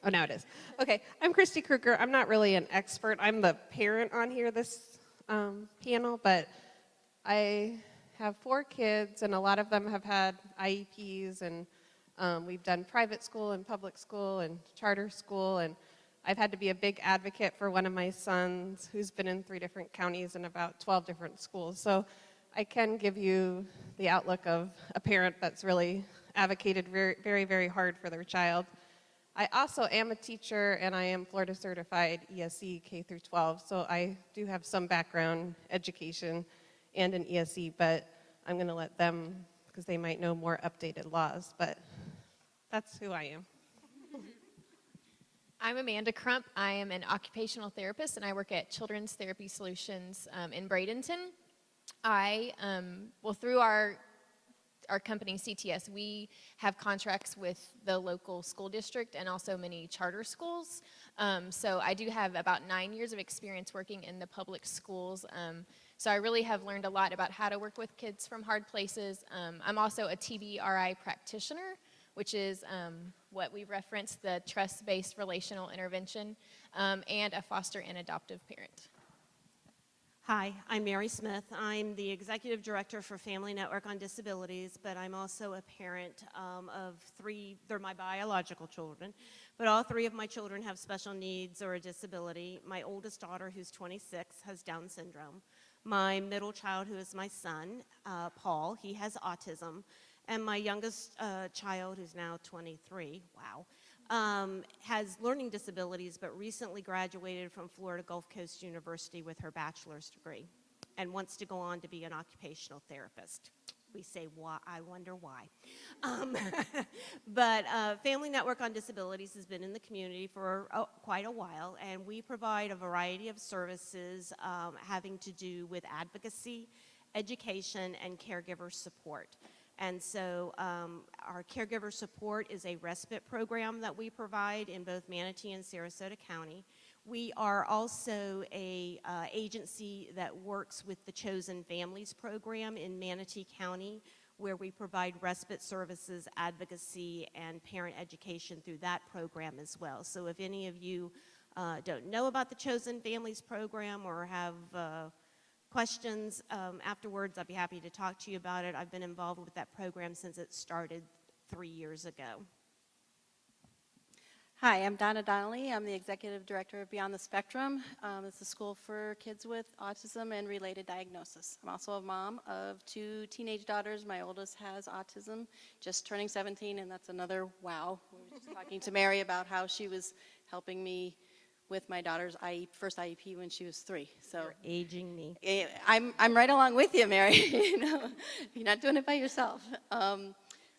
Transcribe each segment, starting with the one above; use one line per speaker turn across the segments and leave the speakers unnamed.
Oh, now it is. Okay, I'm Christy Kruger. I'm not really an expert. I'm the parent on here, this panel, but I have 4 kids, and a lot of them have had IEPs, and we've done private school and public school and charter school, and I've had to be a big advocate for one of my sons who's been in 3 different counties and about 12 different schools. So I can give you the outlook of a parent that's really advocated very, very, very hard for their child. I also am a teacher, and I am Florida certified ESE K through 12, so I do have some background education and an ESE, but I'm going to let them, because they might know more updated laws, but that's who I am.
I'm Amanda Crump. I am an occupational therapist, and I work at Children's Therapy Solutions in Bradenton. Through our company, CTS, we have contracts with the local school district and also many charter schools. So I do have about 9 years of experience working in the public schools. So I really have learned a lot about how to work with kids from hard places. I'm also a TBRI practitioner, which is what we reference, the trust-based relational intervention, and a foster and adoptive parent.
Hi, I'm Mary Smith. I'm the Executive Director for Family Network on Disabilities, but I'm also a parent of 3, they're my biological children, but all 3 of my children have special needs or a disability. My oldest daughter, who's 26, has Down syndrome. My middle child, who is my son, Paul, he has autism. And my youngest child, who's now 23, has learning disabilities, but recently graduated from Florida Gulf Coast University with her bachelor's degree and wants to go on to be an occupational therapist. We say, why? I wonder why. But Family Network on Disabilities has been in the community for quite a while, and we provide a variety of services having to do with advocacy, education, and caregiver support. And so our caregiver support is a respite program that we provide in both Manatee and Sarasota County. We are also a agency that works with the Chosen Families program in Manatee County, where we provide respite services, advocacy, and parent education through that program as well. So if any of you don't know about the Chosen Families program or have questions afterwards, I'd be happy to talk to you about it. I've been involved with that program since it started 3 years ago.
Hi, I'm Donna Donnelly. I'm the Executive Director of Beyond the Spectrum. It's a school for kids with autism and related diagnosis. I'm also a mom of 2 teenage daughters. My oldest has autism, just turning 17, and that's another wow. We were just talking to Mary about how she was helping me with my daughter's first IEP when she was 3. So
you're aging me.
I'm right along with you, Mary. You know, you're not doing it by yourself.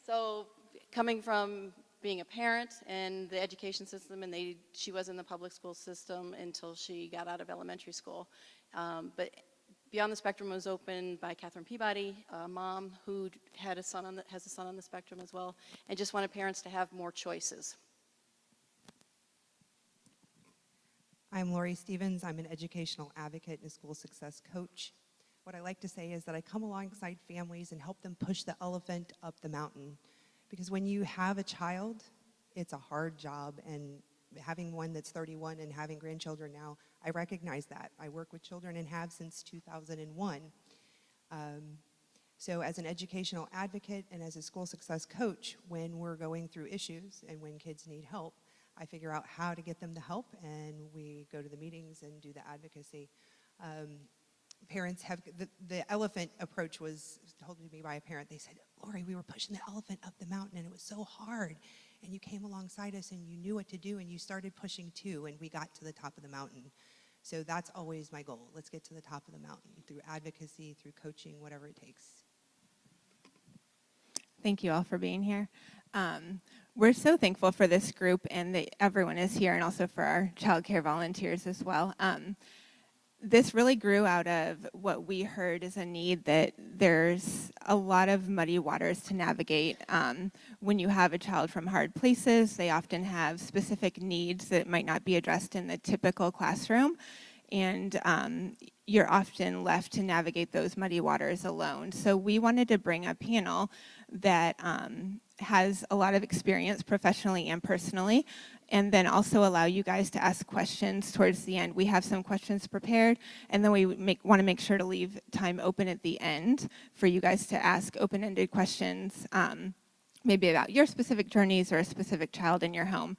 So coming from being a parent in the education system, and she was in the public school system until she got out of elementary school. But Beyond the Spectrum was opened by Catherine Peabody, a mom who has a son on the spectrum as well, and just wanted parents to have more choices.
I'm Lori Stevens. I'm an educational advocate and a school success coach. What I like to say is that I come alongside families and help them push the elephant up the mountain. Because when you have a child, it's a hard job, and having one that's 31 and having grandchildren now, I recognize that. I work with children and have since 2001. So as an educational advocate and as a school success coach, when we're going through issues and when kids need help, I figure out how to get them the help, and we go to the meetings and do the advocacy. Parents have, the elephant approach was told to me by a parent. They said, Lori, we were pushing the elephant up the mountain and it was so hard. And you came alongside us and you knew what to do and you started pushing too, and we got to the top of the mountain. So that's always my goal. Let's get to the top of the mountain through advocacy, through coaching, whatever it takes.
Thank you all for being here. We're so thankful for this group and that everyone is here, and also for our child care volunteers as well. This really grew out of what we heard as a need, that there's a lot of muddy waters to navigate. When you have a child from hard places, they often have specific needs that might not be addressed in the typical classroom, and you're often left to navigate those muddy waters alone. So we wanted to bring a panel that has a lot of experience professionally and personally and then also allow you guys to ask questions towards the end. We have some questions prepared, and then we want to make sure to leave time open at the end for you guys to ask open-ended questions, maybe about your specific journeys or a specific child in your home.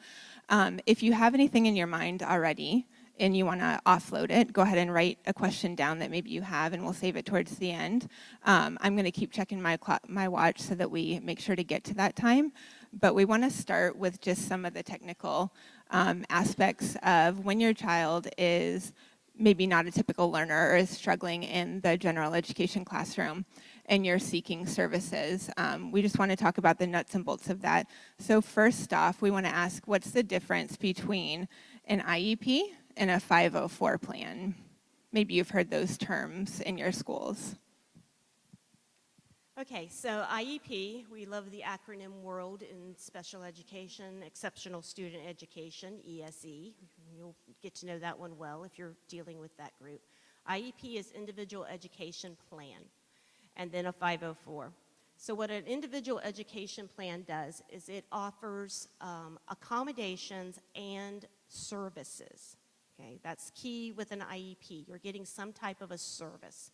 If you have anything in your mind already and you want to offload it, go ahead and write a question down that maybe you have, and we'll save it towards the end. I'm going to keep checking my watch so that we make sure to get to that time. But we want to start with just some of the technical aspects of when your child is maybe not a typical learner or is struggling in the general education classroom and you're seeking services. We just want to talk about the nuts and bolts of that. So first off, we want to ask, what's the difference between an IEP and a 504 plan? Maybe you've heard those terms in your schools.
Okay, so IEP, we love the acronym world in special education, exceptional student education, ESE. You'll get to know that one well if you're dealing with that group. IEP is individual education plan, and then a 504. So what an individual education plan does is it offers accommodations and services. Okay, that's key with an IEP. You're getting some type of a service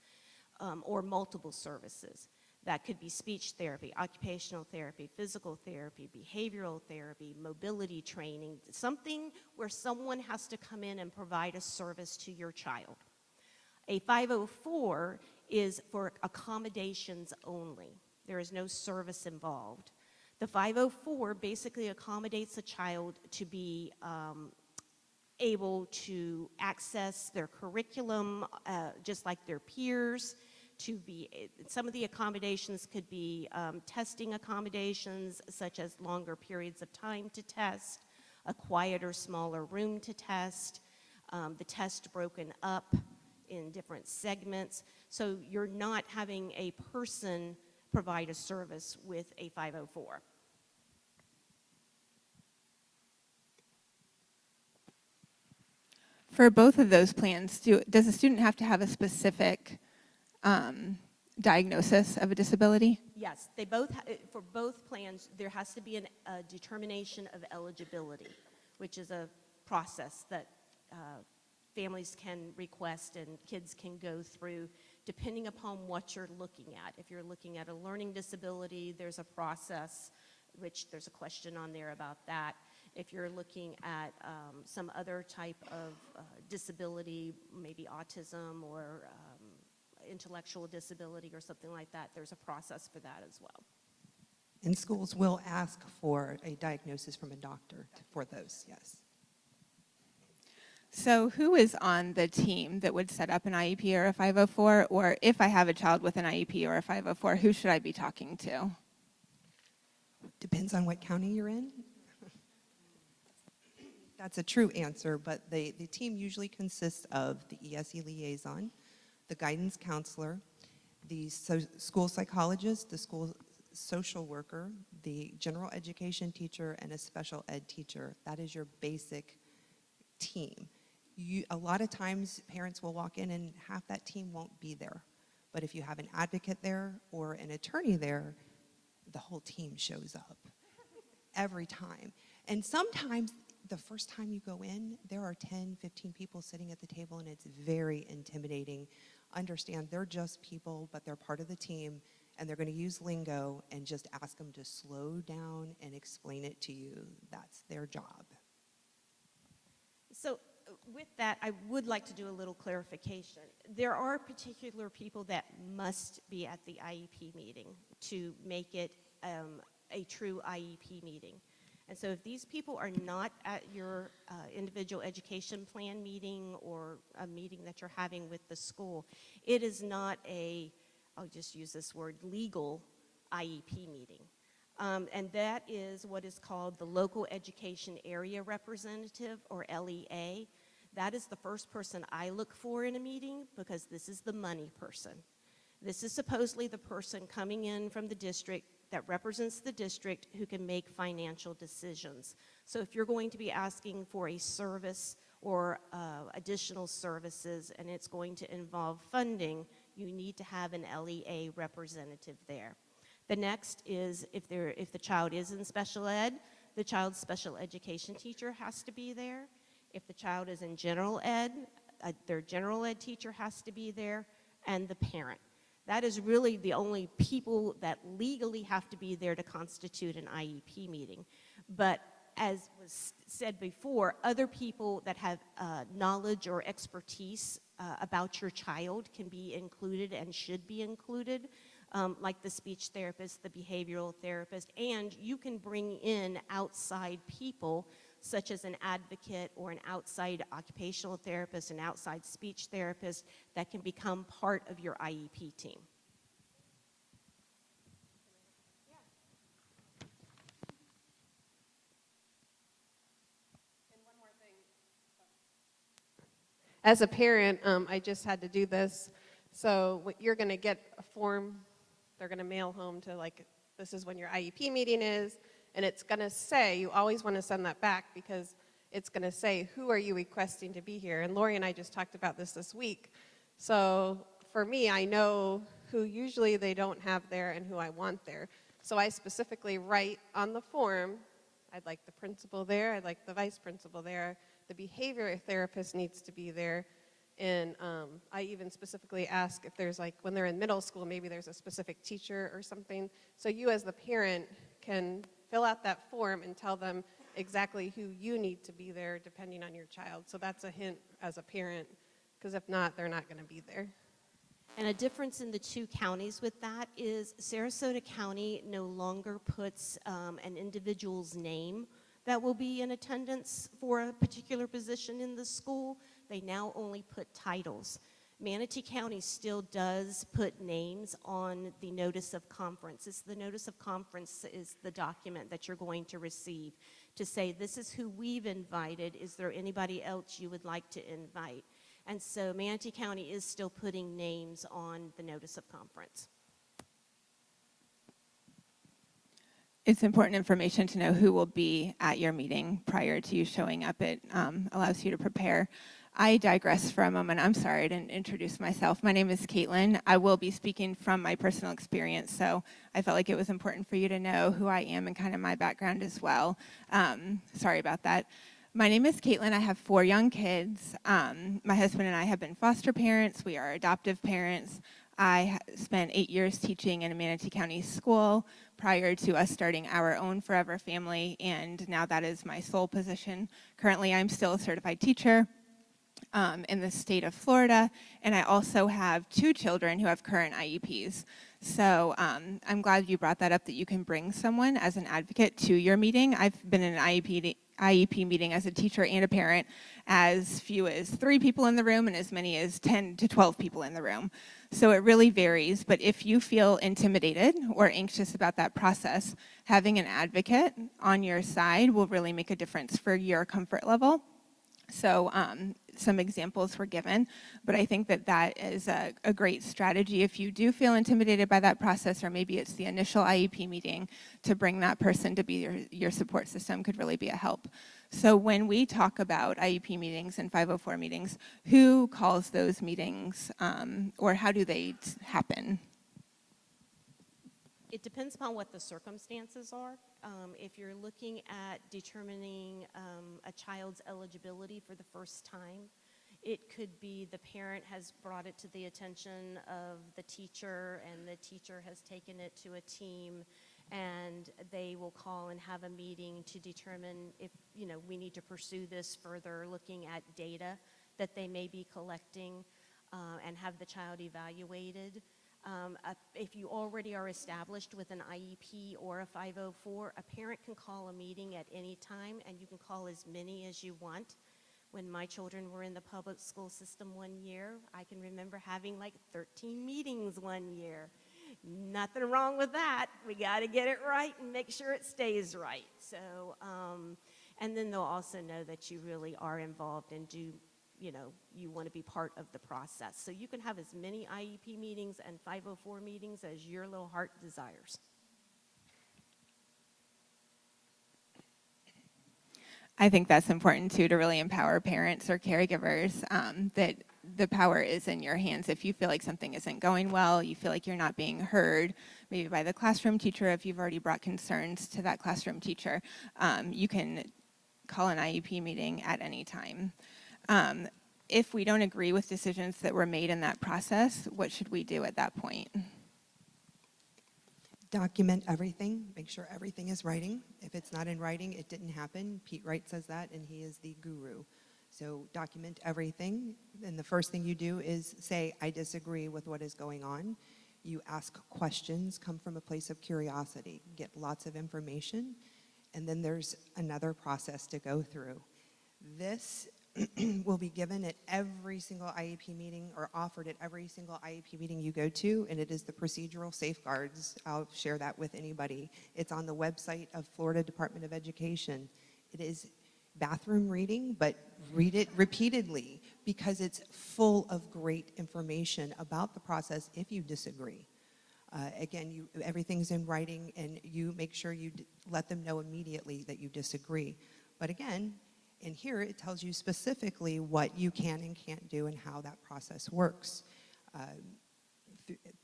or multiple services. That could be speech therapy, occupational therapy, physical therapy, behavioral therapy, mobility training, something where someone has to come in and provide a service to your child. A 504 is for accommodations only. There is no service involved. The 504 basically accommodates a child to be able to access their curriculum just like their peers. Some of the accommodations could be testing accommodations, such as longer periods of time to test, a quieter, smaller room to test, the test broken up in different segments. So you're not having a person provide a service with a 504.
For both of those plans, does a student have to have a specific diagnosis of a disability?
Yes, for both plans, there has to be a determination of eligibility, which is a process that families can request and kids can go through depending upon what you're looking at. If you're looking at a learning disability, there's a process, which there's a question on there about that. If you're looking at some other type of disability, maybe autism or intellectual disability or something like that, there's a process for that as well.
And schools will ask for a diagnosis from a doctor for those, yes.
So who is on the team that would set up an IEP or a 504? Or if I have a child with an IEP or a 504, who should I be talking to?
Depends on what county you're in. That's a true answer, but the team usually consists of the ESE liaison, the guidance counselor, the school psychologist, the school social worker, the general education teacher, and a special ed teacher. That is your basic team. A lot of times parents will walk in and half that team won't be there. But if you have an advocate there or an attorney there, the whole team shows up every time. And sometimes the first time you go in, there are 10, 15 people sitting at the table, and it's very intimidating. Understand they're just people, but they're part of the team, and they're going to use lingo, and just ask them to slow down and explain it to you. That's their job.
So with that, I would like to do a little clarification. There are particular people that must be at the IEP meeting to make it a true IEP meeting. And so if these people are not at your individual education plan meeting or a meeting that you're having with the school, it is not I'll just use this word, legal IEP meeting. And that is what is called the Local Education Area Representative, or LEA. That is the first person I look for in a meeting, because this is the money person. This is supposedly the person coming in from the district that represents the district who can make financial decisions. So if you're going to be asking for a service or additional services and it's going to involve funding, you need to have an LEA representative there. The next is if the child is in special ed, the child's special education teacher has to be there. If the child is in general ed, their general ed teacher has to be there, and the parent. That is really the only people that legally have to be there to constitute an IEP meeting. But as was said before, other people that have knowledge or expertise about your child can be included and should be included, like the speech therapist, the behavioral therapist, and you can bring in outside people such as an advocate or an outside occupational therapist, an outside speech therapist that can become part of your IEP team.
As a parent, I just had to do this. So you're going to get a form they're going to mail home to, like, this is when your IEP meeting is, and it's going to say, you always want to send that back because it's going to say, who are you requesting to be here? And Lori and I just talked about this week. So for me, I know who usually they don't have there and who I want there. So I specifically write on the form, I'd like the principal there, I'd like the vice principal there, the behavior therapist needs to be there. And I even specifically ask if there's, like, when they're in middle school, maybe there's a specific teacher or something. So you as the parent can fill out that form and tell them exactly who you need to be there depending on your child. So that's a hint as a parent, because if not, they're not going to be there.
And a difference in the two counties with that is Sarasota County no longer puts an individual's name that will be in attendance for a particular position in the school. They now only put titles. Manatee County still does put names on the notice of conference. It's the notice of conference is the document that you're going to receive to say, this is who we've invited. Is there anybody else you would like to invite? And so Manatee County is still putting names on the notice of conference.
It's important information to know who will be at your meeting prior to you showing up. It allows you to prepare. I digress for a moment. I'm sorry, I didn't introduce myself. My name is Caitlin. I will be speaking from my personal experience, so I felt like it was important for you to know who I am and kind of my background as well. Sorry about that. My name is Caitlin. I have 4 young kids. My husband and I have been foster parents. We are adoptive parents. I spent 8 years teaching in a Manatee County school prior to us starting our own Forever Family, and now that is my sole position. Currently, I'm still a certified teacher in the state of Florida, and I also have 2 children who have current IEPs. So I'm glad you brought that up, that you can bring someone as an advocate to your meeting. I've been in an IEP meeting as a teacher and a parent, as few as 3 people in the room and as many as 10 to 12 people in the room. So it really varies, but if you feel intimidated or anxious about that process, having an advocate on your side will really make a difference for your comfort level. So some examples were given, but I think that that is a great strategy if you do feel intimidated by that process, or maybe it's the initial IEP meeting, to bring that person to be your support system could really be a help. So when we talk about IEP meetings and 504 meetings, who calls those meetings, or how do they happen?
It depends upon what the circumstances are. If you're looking at determining a child's eligibility for the first time, it could be the parent has brought it to the attention of the teacher, and the teacher has taken it to a team, and they will call and have a meeting to determine if, you know, we need to pursue this further, looking at data that they may be collecting, and have the child evaluated. If you already are established with an IEP or a 504, a parent can call a meeting at any time, and you can call as many as you want. When my children were in the public school system one year, I can remember having like 13 meetings one year. Nothing wrong with that. We got to get it right and make sure it stays right. So, and then they'll also know that you really are involved and do, you know, you want to be part of the process. So you can have as many IEP meetings and 504 meetings as your little heart desires.
I think that's important too, to really empower parents or caregivers, that the power is in your hands. If you feel like something isn't going well, you feel like you're not being heard, maybe by the classroom teacher, if you've already brought concerns to that classroom teacher, you can call an IEP meeting at any time. If we don't agree with decisions that were made in that process, what should we do at that point?
Document everything, make sure everything is writing. If it's not in writing, it didn't happen. Pete Wright says that, and he is the guru. So document everything, and the first thing you do is say, I disagree with what is going on. You ask questions, come from a place of curiosity, get lots of information, and then there's another process to go through. This will be given at every single IEP meeting or offered at every single IEP meeting you go to, and it is the procedural safeguards. I'll share that with anybody. It's on the website of Florida Department of Education. It is bathroom reading, but read it repeatedly because it's full of great information about the process if you disagree. Again, everything's in writing, and you make sure you let them know immediately that you disagree. But again, in here, it tells you specifically what you can and can't do and how that process works.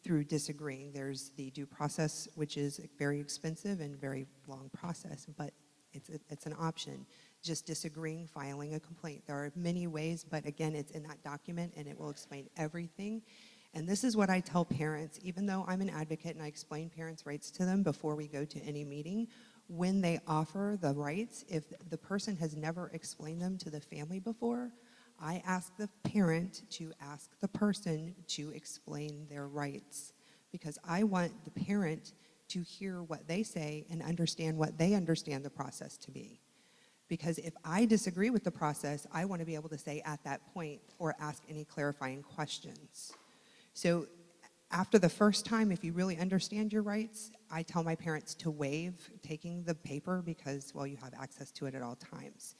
Through disagreeing, there's the due process, which is very expensive and very long process, but it's an option. Just disagreeing, filing a complaint. There are many ways, but again, it's in that document, and it will explain everything. And this is what I tell parents, even though I'm an advocate and I explain parents' rights to them before we go to any meeting. When they offer the rights, if the person has never explained them to the family before, I ask the parent to ask the person to explain their rights, because I want the parent to hear what they say and understand what they understand the process to be. Because if I disagree with the process, I want to be able to say at that point or ask any clarifying questions. So after the first time, if you really understand your rights, I tell my parents to waive taking the paper because, well, you have access to it at all times.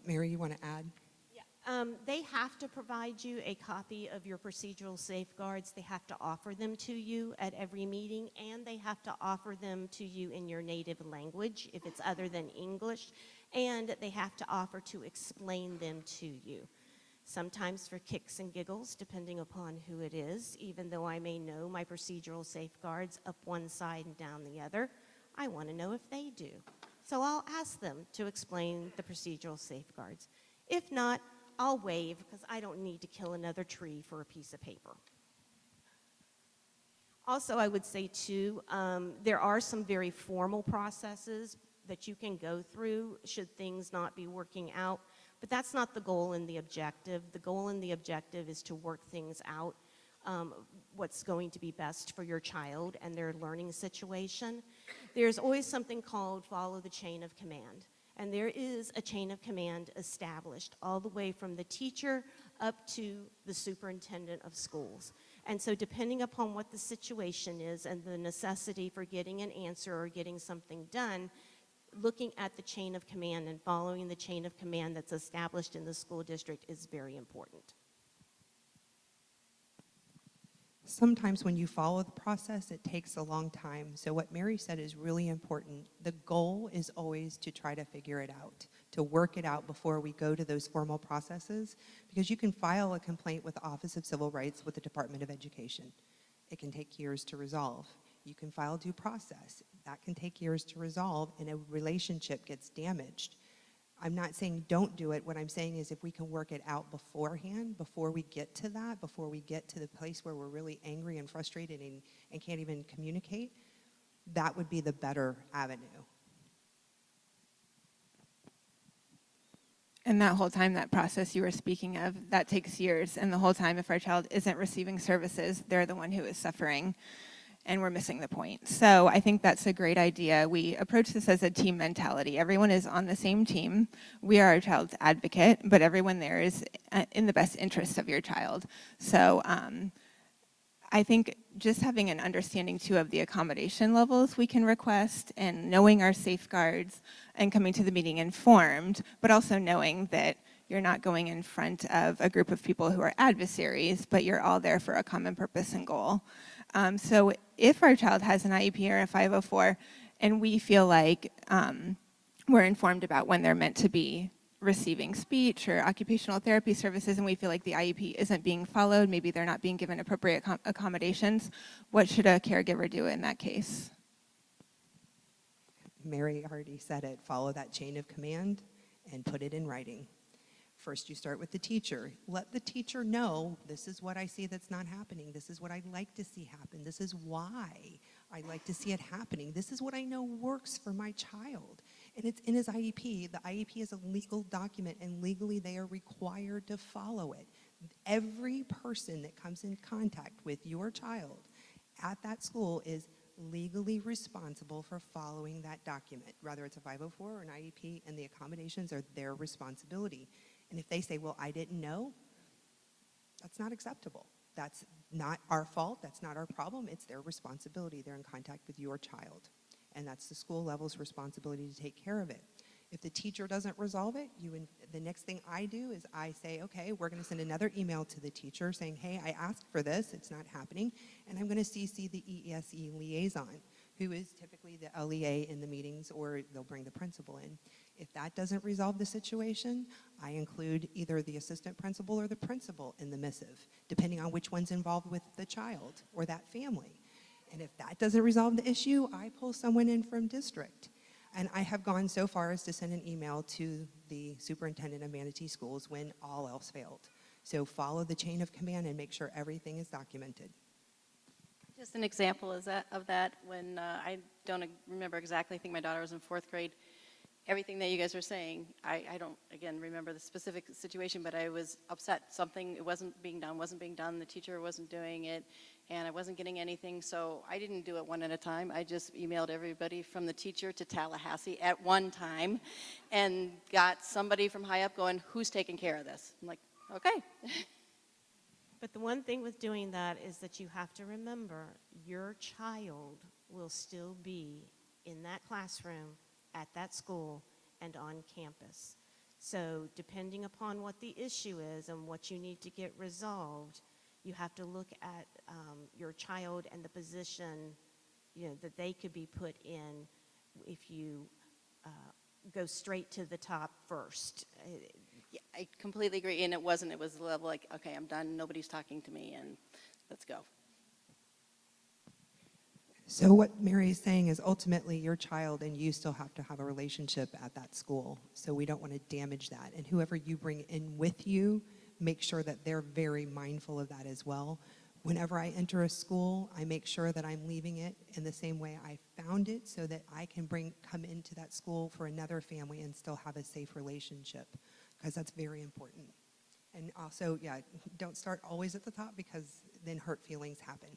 Mary, you want to add?
Yeah. They have to provide you a copy of your procedural safeguards. They have to offer them to you at every meeting, and they have to offer them to you in your native language if it's other than English, and they have to offer to explain them to you. Sometimes for kicks and giggles, depending upon who it is, even though I may know my procedural safeguards up one side and down the other, I want to know if they do. So I'll ask them to explain the procedural safeguards. If not, I'll waive because I don't need to kill another tree for a piece of paper. Also, I would say too, there are some very formal processes that you can go through should things not be working out. But that's not the goal and the objective. The goal and the objective is to work things out, what's going to be best for your child and their learning situation. There's always something called follow the chain of command. And there is a chain of command established all the way from the teacher up to the superintendent of schools. And so depending upon what the situation is and the necessity for getting an answer or getting something done, looking at the chain of command and following the chain of command that's established in the school district is very important.
Sometimes when you follow the process, it takes a long time. So what Mary said is really important. The goal is always to try to figure it out, to work it out before we go to those formal processes, because you can file a complaint with the Office of Civil Rights with the Department of Education. It can take years to resolve. You can file due process. That can take years to resolve, and a relationship gets damaged. I'm not saying don't do it. What I'm saying is if we can work it out beforehand, before we get to that, before we get to the place where we're really angry and frustrated and can't even communicate, that would be the better avenue.
And that whole time, that process you were speaking of, that takes years. And the whole time, if our child isn't receiving services, they're the one who is suffering. And we're missing the point. So I think that's a great idea. We approach this as a team mentality. Everyone is on the same team. We are our child's advocate, but everyone there is in the best interest of your child. So I think just having an understanding too of the accommodation levels we can request and knowing our safeguards and coming to the meeting informed, but also knowing that you're not going in front of a group of people who are adversaries, but you're all there for a common purpose and goal. So if our child has an IEP or a 504 and we feel like we're informed about when they're meant to be receiving speech or occupational therapy services and we feel like the IEP isn't being followed, maybe they're not being given appropriate accommodations, what should a caregiver do in that case?
Mary already said it. Follow that chain of command and put it in writing. First, you start with the teacher. Let the teacher know, this is what I see that's not happening. This is what I'd like to see happen. This is why I'd like to see it happening. This is what I know works for my child. And it's in his IEP. The IEP is a legal document, and legally they are required to follow it. Every person that comes in contact with your child at that school is legally responsible for following that document, whether it's a 504 or an IEP, and the accommodations are their responsibility. And if they say, well, I didn't know, that's not acceptable. That's not our fault. That's not our problem. It's their responsibility. They're in contact with your child. And that's the school level's responsibility to take care of it. If the teacher doesn't resolve it, the next thing I do is I say, okay, we're going to send another email to the teacher saying, hey, I asked for this. It's not happening. And I'm going to CC the ESE liaison, who is typically the LEA in the meetings, or they'll bring the principal in. If that doesn't resolve the situation, I include either the assistant principal or the principal in the missive, depending on which one's involved with the child or that family. And if that doesn't resolve the issue, I pull someone in from district. And I have gone so far as to send an email to the superintendent of Manatee Schools when all else failed. So follow the chain of command and make sure everything is documented.
Just an example of that, when I don't remember exactly, I think my daughter was in 4th grade. Everything that you guys were saying, I don't, again, remember the specific situation, but I was upset. Something wasn't being done, the teacher wasn't doing it, and I wasn't getting anything, so I didn't do it one at a time. I just emailed everybody from the teacher to Tallahassee at one time and got somebody from high up going, who's taking care of this? I'm like, okay.
But the one thing with doing that is that you have to remember your child will still be in that classroom, at that school, and on campus. So depending upon what the issue is and what you need to get resolved, you have to look at your child and the position, that they could be put in if you go straight to the top first.
Yeah, I completely agree, and it was the level like, okay, I'm done, nobody's talking to me, and let's go.
So what Mary is saying is ultimately your child and you still have to have a relationship at that school. So we don't want to damage that. And whoever you bring in with you, make sure that they're very mindful of that as well. Whenever I enter a school, I make sure that I'm leaving it in the same way I found it so that I can come into that school for another family and still have a safe relationship, because that's very important. And also, yeah, don't start always at the top, because then hurt feelings happen.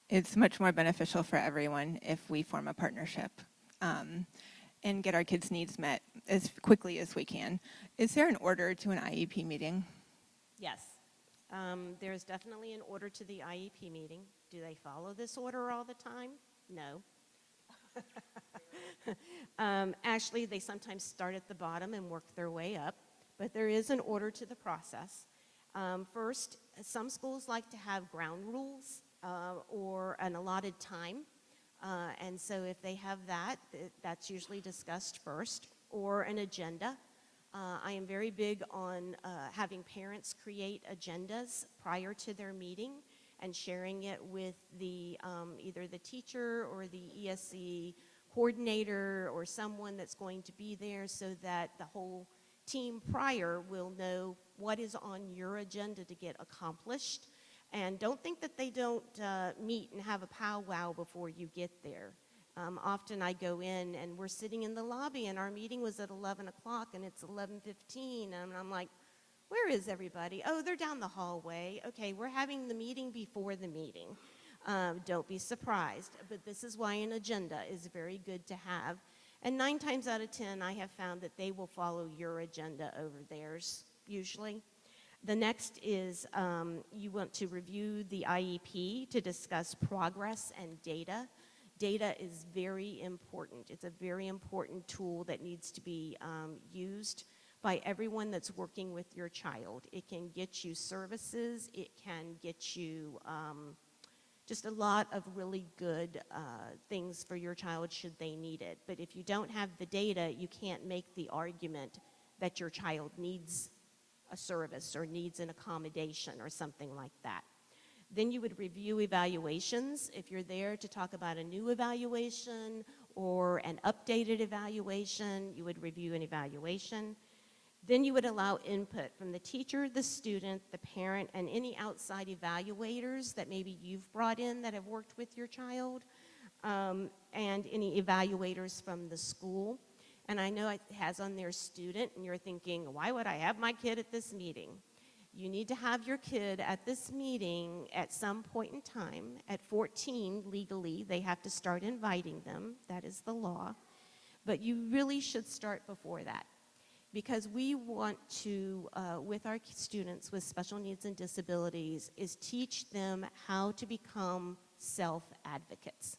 It's much more beneficial for everyone if we form a partnership and get our kids' needs met as quickly as we can. Is there an order to an IEP meeting?
Yes. There's definitely an order to the IEP meeting. Do they follow this order all the time? No. Actually, they sometimes start at the bottom and work their way up, but there is an order to the process. First, some schools like to have ground rules or an allotted time. And so if they have that, that's usually discussed first, or an agenda. I am very big on having parents create agendas prior to their meeting and sharing it with the either the teacher or the ESE coordinator or someone that's going to be there, so that the whole team prior will know what is on your agenda to get accomplished. And don't think that they don't meet and have a powwow before you get there. Often I go in and we're sitting in the lobby and our meeting was at 11 o'clock and it's 11:15, and I'm like, where is everybody? Oh, they're down the hallway. Okay, we're having the meeting before the meeting. Don't be surprised, but this is why an agenda is very good to have. And 9 times out of 10, I have found that they will follow your agenda over theirs, usually. The next is you want to review the IEP to discuss progress and data. Data is very important. It's a very important tool that needs to be used by everyone that's working with your child. It can get you services. It can get you Just a lot of really good things for your child should they need it. But if you don't have the data, you can't make the argument that your child needs a service or needs an accommodation or something like that. Then you would review evaluations. If you're there to talk about a new evaluation or an updated evaluation, you would review an evaluation. Then you would allow input from the teacher, the student, the parent, and any outside evaluators that maybe you've brought in that have worked with your child, and any evaluators from the school. And I know it has on their student, and you're thinking, why would I have my kid at this meeting? You need to have your kid at this meeting at some point in time. At 14, legally, they have to start inviting them. That is the law. But you really should start before that, because we want to, with our students with special needs and disabilities, is teach them how to become self-advocates.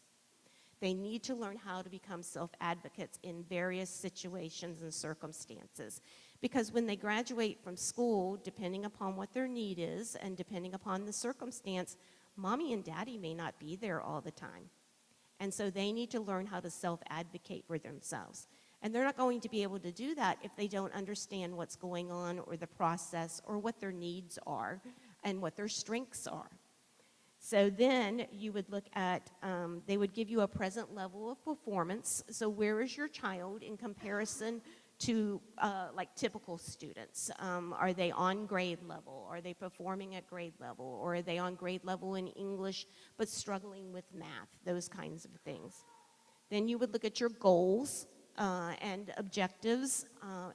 They need to learn how to become self-advocates in various situations and circumstances. Because when they graduate from school, depending upon what their need is and depending upon the circumstance, mommy and daddy may not be there all the time. And so they need to learn how to self-advocate for themselves. And they're not going to be able to do that if they don't understand what's going on or the process or what their needs are and what their strengths are. So then you would look at, they would give you a present level of performance. So where is your child in comparison to like typical students? Are they on grade level? Are they performing at grade level? Or are they on grade level in English but struggling with math? Those kinds of things. Then you would look at your goals and objectives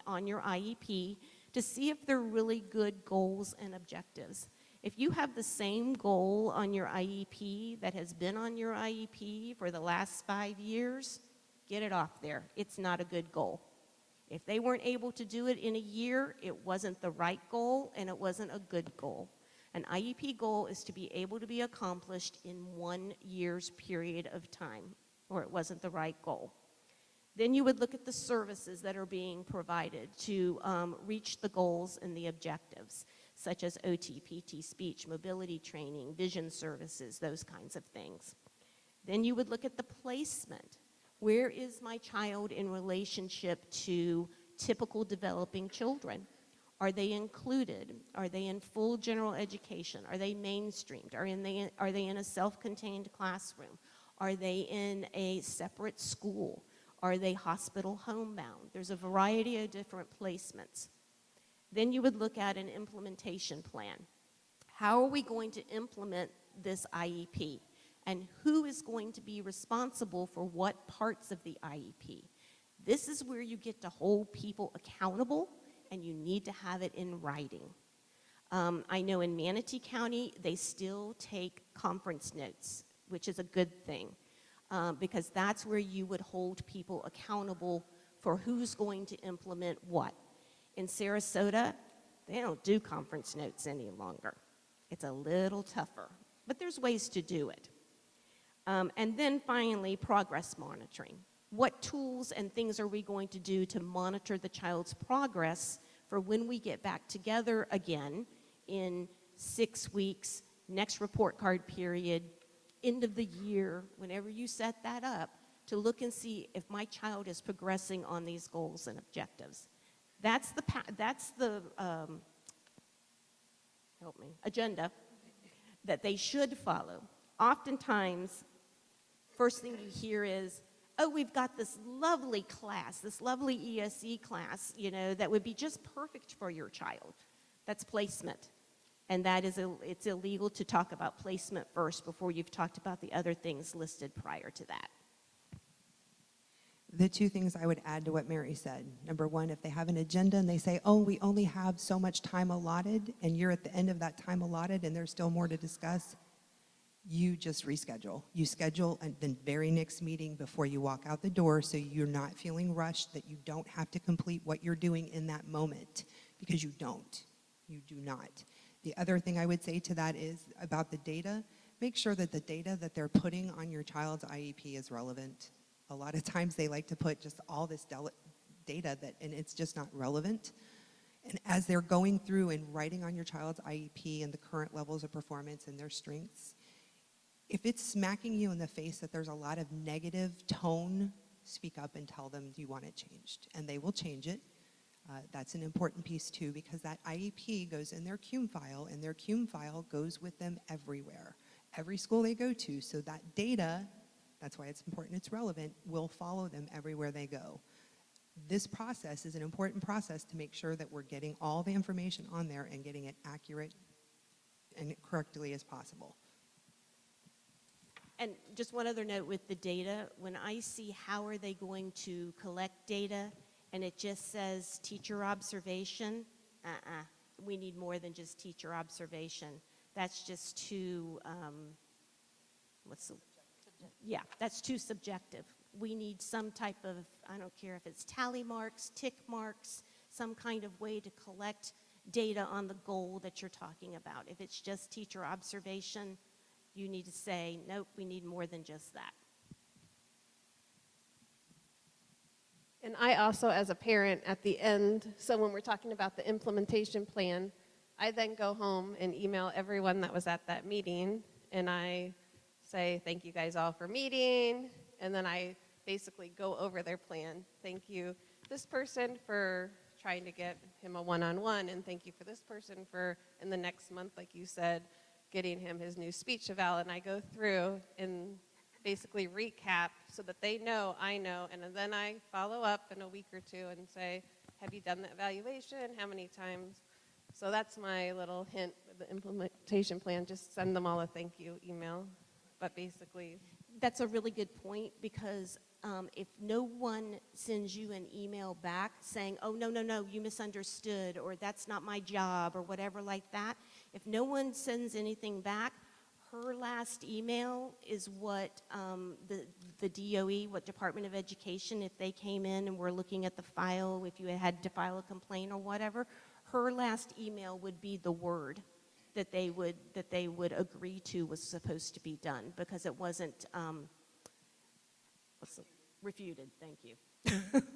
on your IEP to see if they're really good goals and objectives. If you have the same goal on your IEP that has been on your IEP for the last 5 years, get it off there. It's not a good goal. If they weren't able to do it in a year, it wasn't the right goal and it wasn't a good goal. An IEP goal is to be able to be accomplished in 1 year's period of time, or it wasn't the right goal. Then you would look at the services that are being provided to reach the goals and the objectives, such as OT, PT, speech, mobility training, vision services, those kinds of things. Then you would look at the placement. Where is my child in relationship to typical developing children? Are they included? Are they in full general education? Are they mainstreamed? Are they in a self-contained classroom? Are they in a separate school? Are they hospital homebound? There's a variety of different placements. Then you would look at an implementation plan. How are we going to implement this IEP? And who is going to be responsible for what parts of the IEP? This is where you get to hold people accountable, and you need to have it in writing. I know in Manatee County, they still take conference notes, which is a good thing, because that's where you would hold people accountable for who's going to implement what. In Sarasota, they don't do conference notes any longer. It's a little tougher, but there's ways to do it. And then finally, progress monitoring. What tools and things are we going to do to monitor the child's progress for when we get back together again in 6 weeks, next report card period, end of the year, whenever you set that up, to look and see if my child is progressing on these goals and objectives. That's the agenda that they should follow. Oftentimes, first thing you hear is, oh, we've got this lovely class, this lovely ESE class, that would be just perfect for your child. That's placement. And that is, it's illegal to talk about placement first before you've talked about the other things listed prior to that.
The two things I would add to what Mary said. Number one, if they have an agenda and they say, oh, we only have so much time allotted, and you're at the end of that time allotted and there's still more to discuss, you just reschedule. You schedule the very next meeting before you walk out the door, so you're not feeling rushed, that you don't have to complete what you're doing in that moment, because you don't. You do not. The other thing I would say to that is about the data. Make sure that the data that they're putting on your child's IEP is relevant. A lot of times they like to put just all this data and it's just not relevant. And as they're going through and writing on your child's IEP and the current levels of performance and their strengths, If it's smacking you in the face that there's a lot of negative tone, speak up and tell them you want it changed, and they will change it. That's an important piece too, because that IEP goes in their CUME file, and their CUME file goes with them everywhere, every school they go to. So that data, that's why it's important, it's relevant, will follow them everywhere they go. This process is an important process to make sure that we're getting all the information on there and getting it accurate and correctly as possible.
And just one other note with the data, when I see how are they going to collect data and it just says teacher observation, we need more than just teacher observation. That's just too, that's too subjective. We need some type of, I don't care if it's tally marks, tick marks, some kind of way to collect data on the goal that you're talking about. If it's just teacher observation, you need to say, nope, we need more than just that.
And I also, as a parent at the end, so when we're talking about the implementation plan, I then go home and email everyone that was at that meeting, and I say, thank you guys all for meeting, and then I basically go over their plan. Thank you, this person, for trying to get him a one-on-one, and thank you for this person for, in the next month, like you said, getting him his new speech eval, and I go through and basically recap so that they know, I know, and then I follow up in a week or two and say, have you done the evaluation? How many times? So that's my little hint with the implementation plan. Just send them all a thank you email. But basically,
That's a really good point, because if no one sends you an email back saying, oh, no, you misunderstood, or that's not my job, or whatever like that, if no one sends anything back, her last email is what the DOE, what Department of Education, if they came in and were looking at the file, if you had to file a complaint or whatever, her last email would be the word that they would agree to was supposed to be done, because it wasn't refuted. Thank you.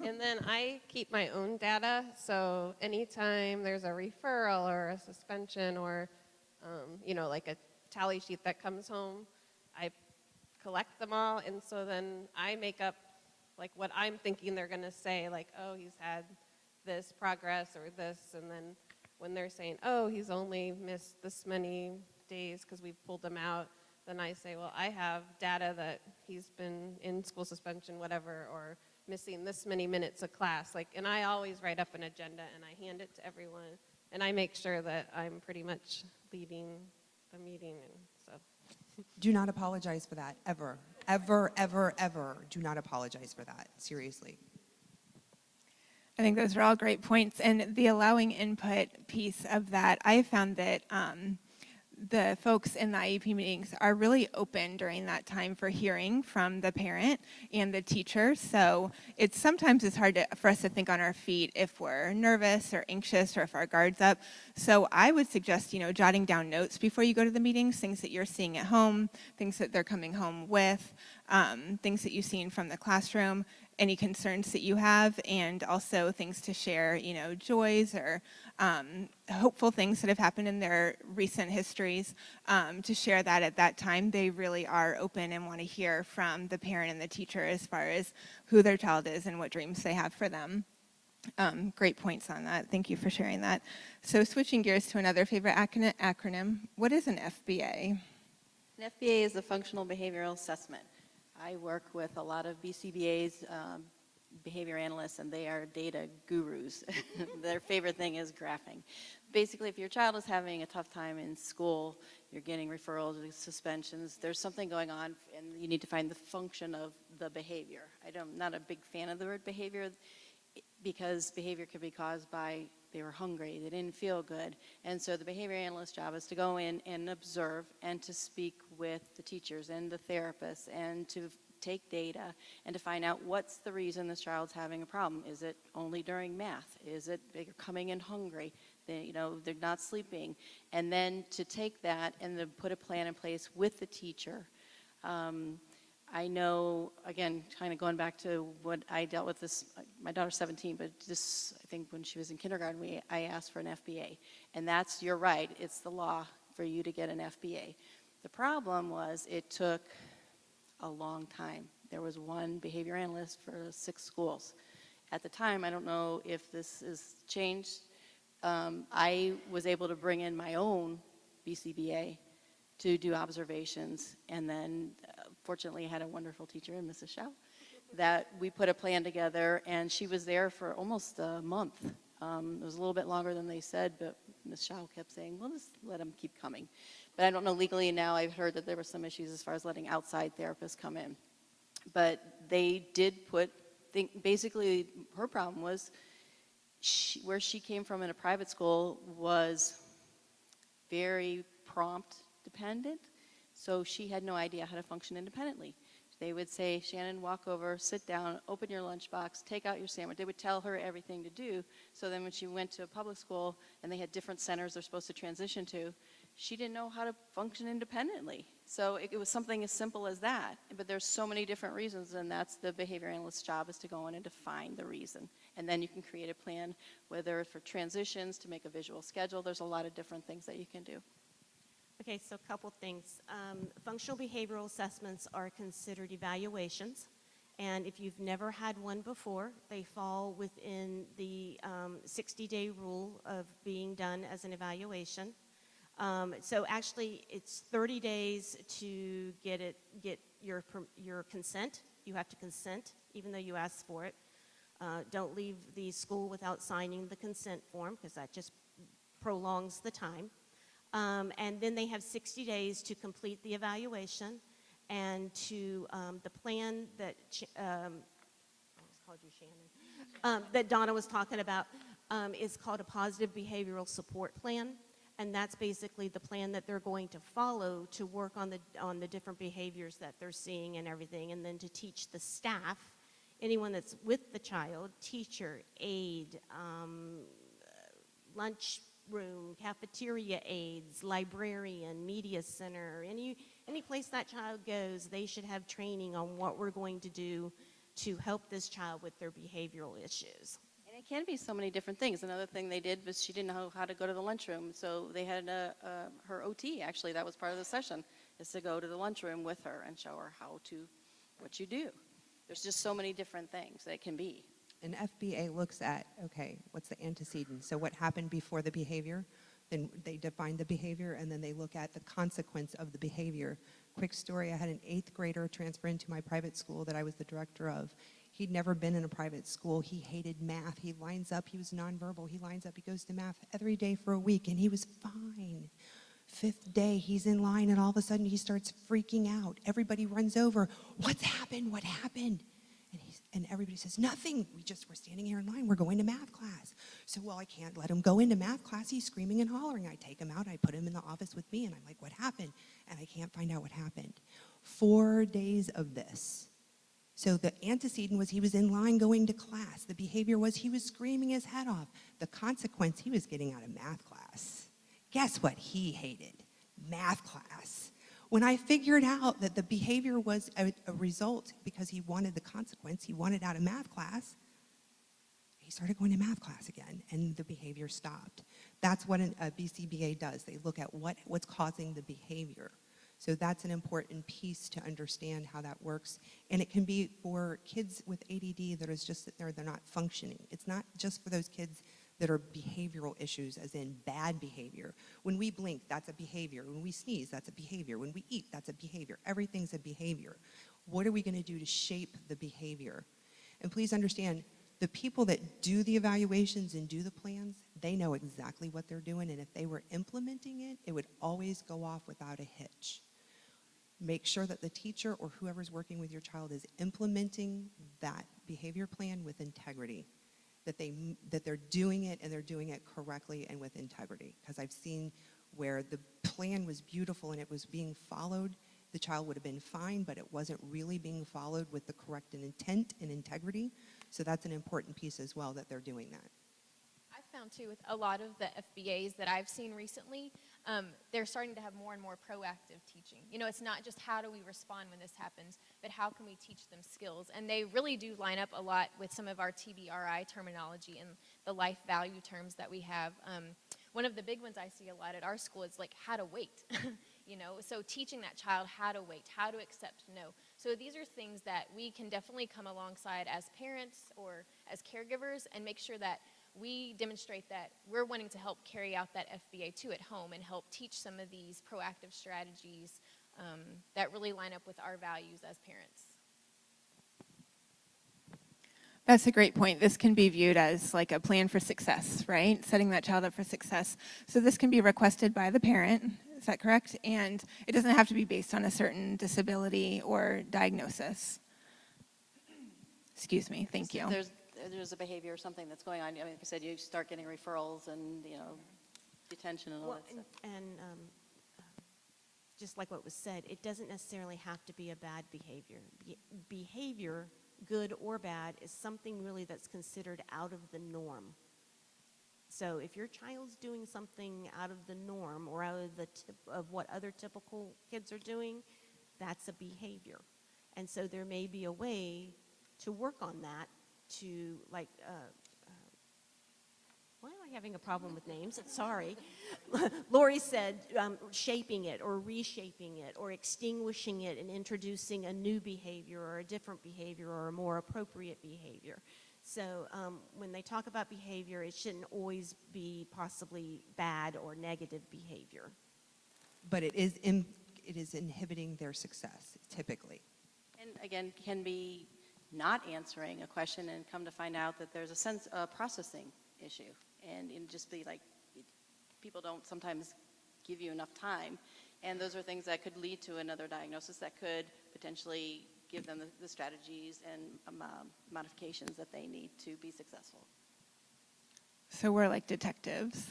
and then I keep my own data. So anytime there's a referral or a suspension or, like a tally sheet that comes home, I collect them all, and so then I make up like what I'm thinking they're going to say, like, oh, he's had this progress or this, and then when they're saying, oh, he's only missed this many days because we've pulled him out, then I say, well, I have data that he's been in school suspension, whatever, or missing this many minutes of class, and I always write up an agenda and I hand it to everyone, and I make sure that I'm pretty much leading the meeting, and so.
Do not apologize for that, ever. Ever, ever, ever. Do not apologize for that, seriously.
I think those are all great points. And the allowing input piece of that, I found that the folks in the IEP meetings are really open during that time for hearing from the parent and the teacher. So sometimes it's hard for us to think on our feet if we're nervous or anxious or if our guard's up. So I would suggest, jotting down notes before you go to the meetings, things that you're seeing at home, things that they're coming home with, things that you've seen from the classroom, any concerns that you have, and also things to share, joys or hopeful things that have happened in their recent histories, to share that at that time. They really are open and want to hear from the parent and the teacher as far as who their child is and what dreams they have for them. Great points on that. Thank you for sharing that. So switching gears to another favorite acronym, what is an FBA?
An FBA is a functional behavioral assessment. I work with a lot of BCBA's behavior analysts, and they are data gurus. Their favorite thing is graphing. Basically, if your child is having a tough time in school, you're getting referrals, suspensions, there's something going on, and you need to find the function of the behavior. I'm not a big fan of the word behavior, because behavior could be caused by they were hungry, they didn't feel good. And so the behavior analyst's job is to go in and observe and to speak with the teachers and the therapists and to take data and to find out what's the reason this child's having a problem. Is it only during math? Is it they're coming in hungry? They're not sleeping. And then to take that and to put a plan in place with the teacher. I know, again, kind of going back to what I dealt with this, my daughter's 17, but just, I think when she was in kindergarten, I asked for an FBA. And you're right, it's the law for you to get an FBA. The problem was it took a long time. There was one behavior analyst for 6 schools. At the time, I don't know if this has changed, I was able to bring in my own BCBA to do observations, and then fortunately I had a wonderful teacher in Mrs. Shao that we put a plan together, and she was there for almost a month. It was a little bit longer than they said, but Ms. Shao kept saying, well, just let them keep coming. But I don't know legally now, I've heard that there were some issues as far as letting outside therapists come in. But they did basically her problem was where she came from in a private school was very prompt dependent, so she had no idea how to function independently. They would say, Shannon, walk over, sit down, open your lunchbox, take out your sandwich. They would tell her everything to do. So then when she went to a public school and they had different centers they're supposed to transition to, she didn't know how to function independently. So it was something as simple as that. But there's so many different reasons, and that's the behavior analyst's job, is to go in and define the reason. And then you can create a plan, whether for transitions, to make a visual schedule. There's a lot of different things that you can do.
Okay, so a couple things. Functional behavioral assessments are considered evaluations, and if you've never had one before, they fall within the 60-day rule of being done as an evaluation. So actually, it's 30 days to get your consent. You have to consent, even though you ask for it. Don't leave the school without signing the consent form, because that just prolongs the time. And then they have 60 days to complete the evaluation, and to the plan that I almost called you Shannon, that Donna was talking about is called a positive behavioral support plan, and that's basically the plan that they're going to follow to work on the different behaviors that they're seeing and everything, and then to teach the staff, anyone that's with the child, teacher, aide, lunch room, cafeteria aides, librarian, media center, any place that child goes, they should have training on what we're going to do to help this child with their behavioral issues.
And it can be so many different things. Another thing they did was she didn't know how to go to the lunchroom, so they had her OT, actually, that was part of the session, is to go to the lunchroom with her and show her what you do. There's just so many different things that it can be.
An FBA looks at, okay, what's the antecedent? So what happened before the behavior? Then they define the behavior, and then they look at the consequence of the behavior. Quick story, I had an 8th grader transfer into my private school that I was the director of. He'd never been in a private school. He hated math. He lines up, he was nonverbal. He lines up, he goes to math every day for a week, and he was fine. 5th day, he's in line, and all of a sudden he starts freaking out. Everybody runs over. What's happened? What happened? And everybody says, nothing. We're standing here in line. We're going to math class. So, well, I can't let him go into math class. He's screaming and hollering. I take him out. I put him in the office with me, and I'm like, what happened? And I can't find out what happened. 4 days of this. So the antecedent was he was in line going to class. The behavior was he was screaming his head off. The consequence, he was getting out of math class. Guess what he hated? Math class. When I figured out that the behavior was a result because he wanted the consequence, he wanted out of math class, he started going to math class again, and the behavior stopped. That's what a BCBA does. They look at what's causing the behavior. So that's an important piece to understand how that works. And it can be for kids with ADD that is just sitting there, they're not functioning. It's not just for those kids that are behavioral issues, as in bad behavior. When we blink, that's a behavior. When we sneeze, that's a behavior. When we eat, that's a behavior. Everything's a behavior. What are we going to do to shape the behavior? And please understand, the people that do the evaluations and do the plans, they know exactly what they're doing, and if they were implementing it, it would always go off without a hitch. Make sure that the teacher or whoever's working with your child is implementing that behavior plan with integrity. That they're doing it, and they're doing it correctly and with integrity. Because I've seen where the plan was beautiful and it was being followed, the child would have been fine, but it wasn't really being followed with the correct intent and integrity. So that's an important piece as well, that they're doing that.
I've found too with a lot of the FBAs that I've seen recently, they're starting to have more and more proactive teaching. You know, it's not just how do we respond when this happens, but how can we teach them skills? And they really do line up a lot with some of our TBRI terminology and the life value terms that we have. One of the big ones I see a lot at our school is like how to wait. So teaching that child how to wait, how to accept no. So these are things that we can definitely come alongside as parents or as caregivers and make sure that we demonstrate that we're wanting to help carry out that FBA too at home and help teach some of these proactive strategies that really line up with our values as parents.
That's a great point. This can be viewed as like a plan for success, right? Setting that child up for success. So this can be requested by the parent, is that correct? And it doesn't have to be based on a certain disability or diagnosis. Excuse me, thank you.
There's a behavior or something that's going on. I mean, like I said, you start getting referrals and, detention and all that stuff.
And just like what was said, it doesn't necessarily have to be a bad behavior. Behavior, good or bad, is something really that's considered out of the norm. So if your child's doing something out of the norm or out of what other typical kids are doing, that's a behavior. And so there may be a way to work on that to, like, why am I having a problem with names? Sorry. Lori said shaping it or reshaping it or extinguishing it and introducing a new behavior or a different behavior or a more appropriate behavior. So when they talk about behavior, it shouldn't always be possibly bad or negative behavior.
But it is inhibiting their success, typically.
And again, can be not answering a question and come to find out that there's a processing issue. And just be like, people don't sometimes give you enough time. And those are things that could lead to another diagnosis that could potentially give them the strategies and modifications that they need to be successful.
So we're like detectives.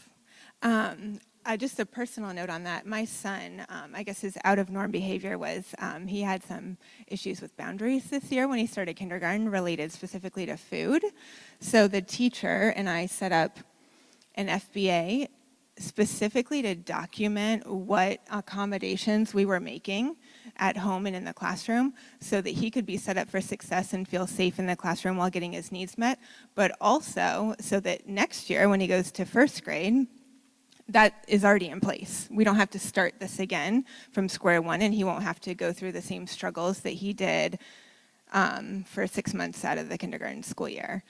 Just a personal note on that. My son, I guess his out-of-norm behavior was he had some issues with boundaries this year when he started kindergarten related specifically to food. So the teacher and I set up an FBA specifically to document what accommodations we were making at home and in the classroom so that he could be set up for success and feel safe in the classroom while getting his needs met, but also so that next year when he goes to first grade, that is already in place. We don't have to start this again from square one, and he won't have to go through the same struggles that he did for 6 months out of the kindergarten school year.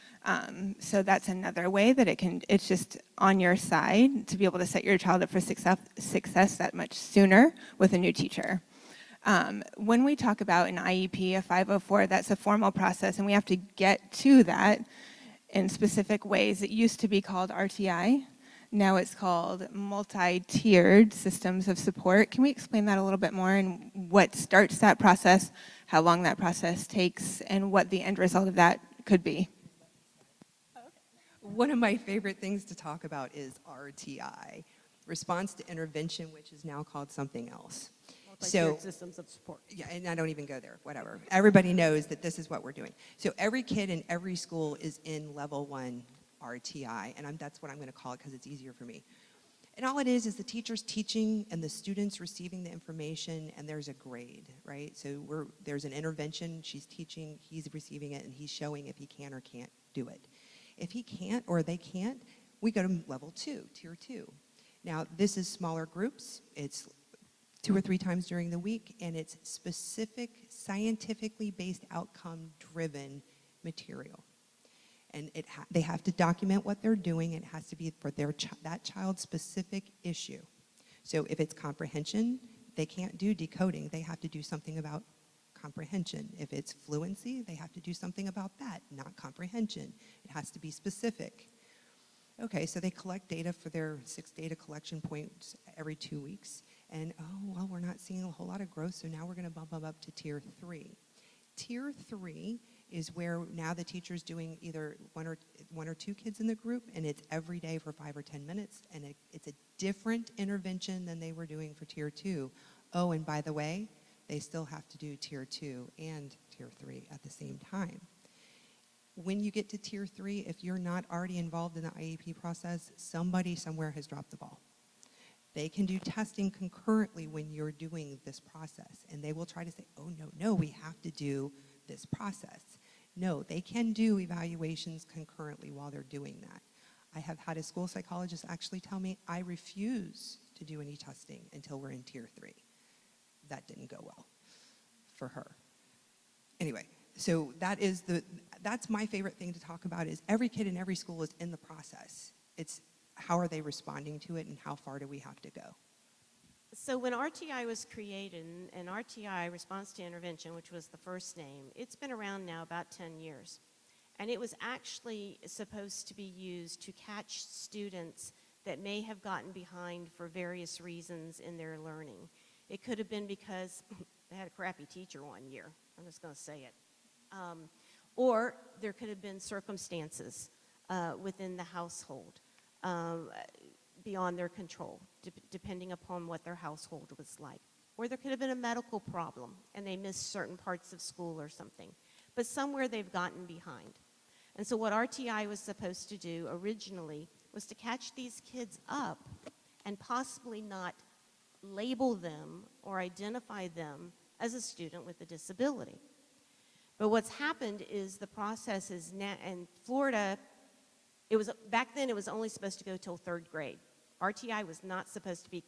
So that's another way that it's just on your side to be able to set your child up for success that much sooner with a new teacher. When we talk about an IEP, a 504, that's a formal process, and we have to get to that in specific ways. It used to be called RTI. Now it's called multi-tiered systems of support. Can we explain that a little bit more and what starts that process, how long that process takes, and what the end result of that could be?
One of my favorite things to talk about is RTI, response to intervention, which is now called something else.
Multi-tiered systems of support.
Yeah, and I don't even go there, whatever. Everybody knows that this is what we're doing. So every kid in every school is in level 1 RTI, and that's what I'm going to call it because it's easier for me. And all it is the teacher's teaching and the students receiving the information, and there's a grade, right? So there's an intervention, she's teaching, he's receiving it, and he's showing if he can or can't do it. If he can't or they can't, we go to level 2, tier 2. Now, this is smaller groups. It's 2 or 3 times during the week, and it's specific, scientifically based, outcome-driven material. And they have to document what they're doing. It has to be for that child's specific issue. So if it's comprehension, they can't do decoding. They have to do something about comprehension. If it's fluency, they have to do something about that, not comprehension. It has to be specific. Okay, so they collect data for their 6 data collection points every 2 weeks. And, we're not seeing a whole lot of growth, so now we're going to bump them up to tier 3. Tier 3 is where now the teacher's doing either one or two kids in the group, and it's every day for 5 or 10 minutes, and it's a different intervention than they were doing for tier 2. Oh, and by the way, they still have to do tier 2 and tier 3 at the same time. When you get to tier 3, if you're not already involved in the IEP process, somebody somewhere has dropped the ball. They can do testing concurrently when you're doing this process, and they will try to say, oh, no, we have to do this process. No, they can do evaluations concurrently while they're doing that. I have had a school psychologist actually tell me, I refuse to do any testing until we're in tier 3. that didn't go well for her. Anyway, so that's my favorite thing to talk about is every kid in every school is in the process. It's how are they responding to it and how far do we have to go?
So when RTI was created, and RTI, Response to Intervention, which was the first name, it's been around now about 10 years. And it was actually supposed to be used to catch students that may have gotten behind for various reasons in their learning. It could have been because they had a crappy teacher one year. I'm just going to say it. Or there could have been circumstances within the household beyond their control, depending upon what their household was like. Or there could have been a medical problem and they missed certain parts of school or something. But somewhere they've gotten behind. And so what RTI was supposed to do originally was to catch these kids up and possibly not label them or identify them as a student with a disability. But what's happened is the process is now, in Florida, back then it was only supposed to go till 3rd grade. RTI was not supposed to be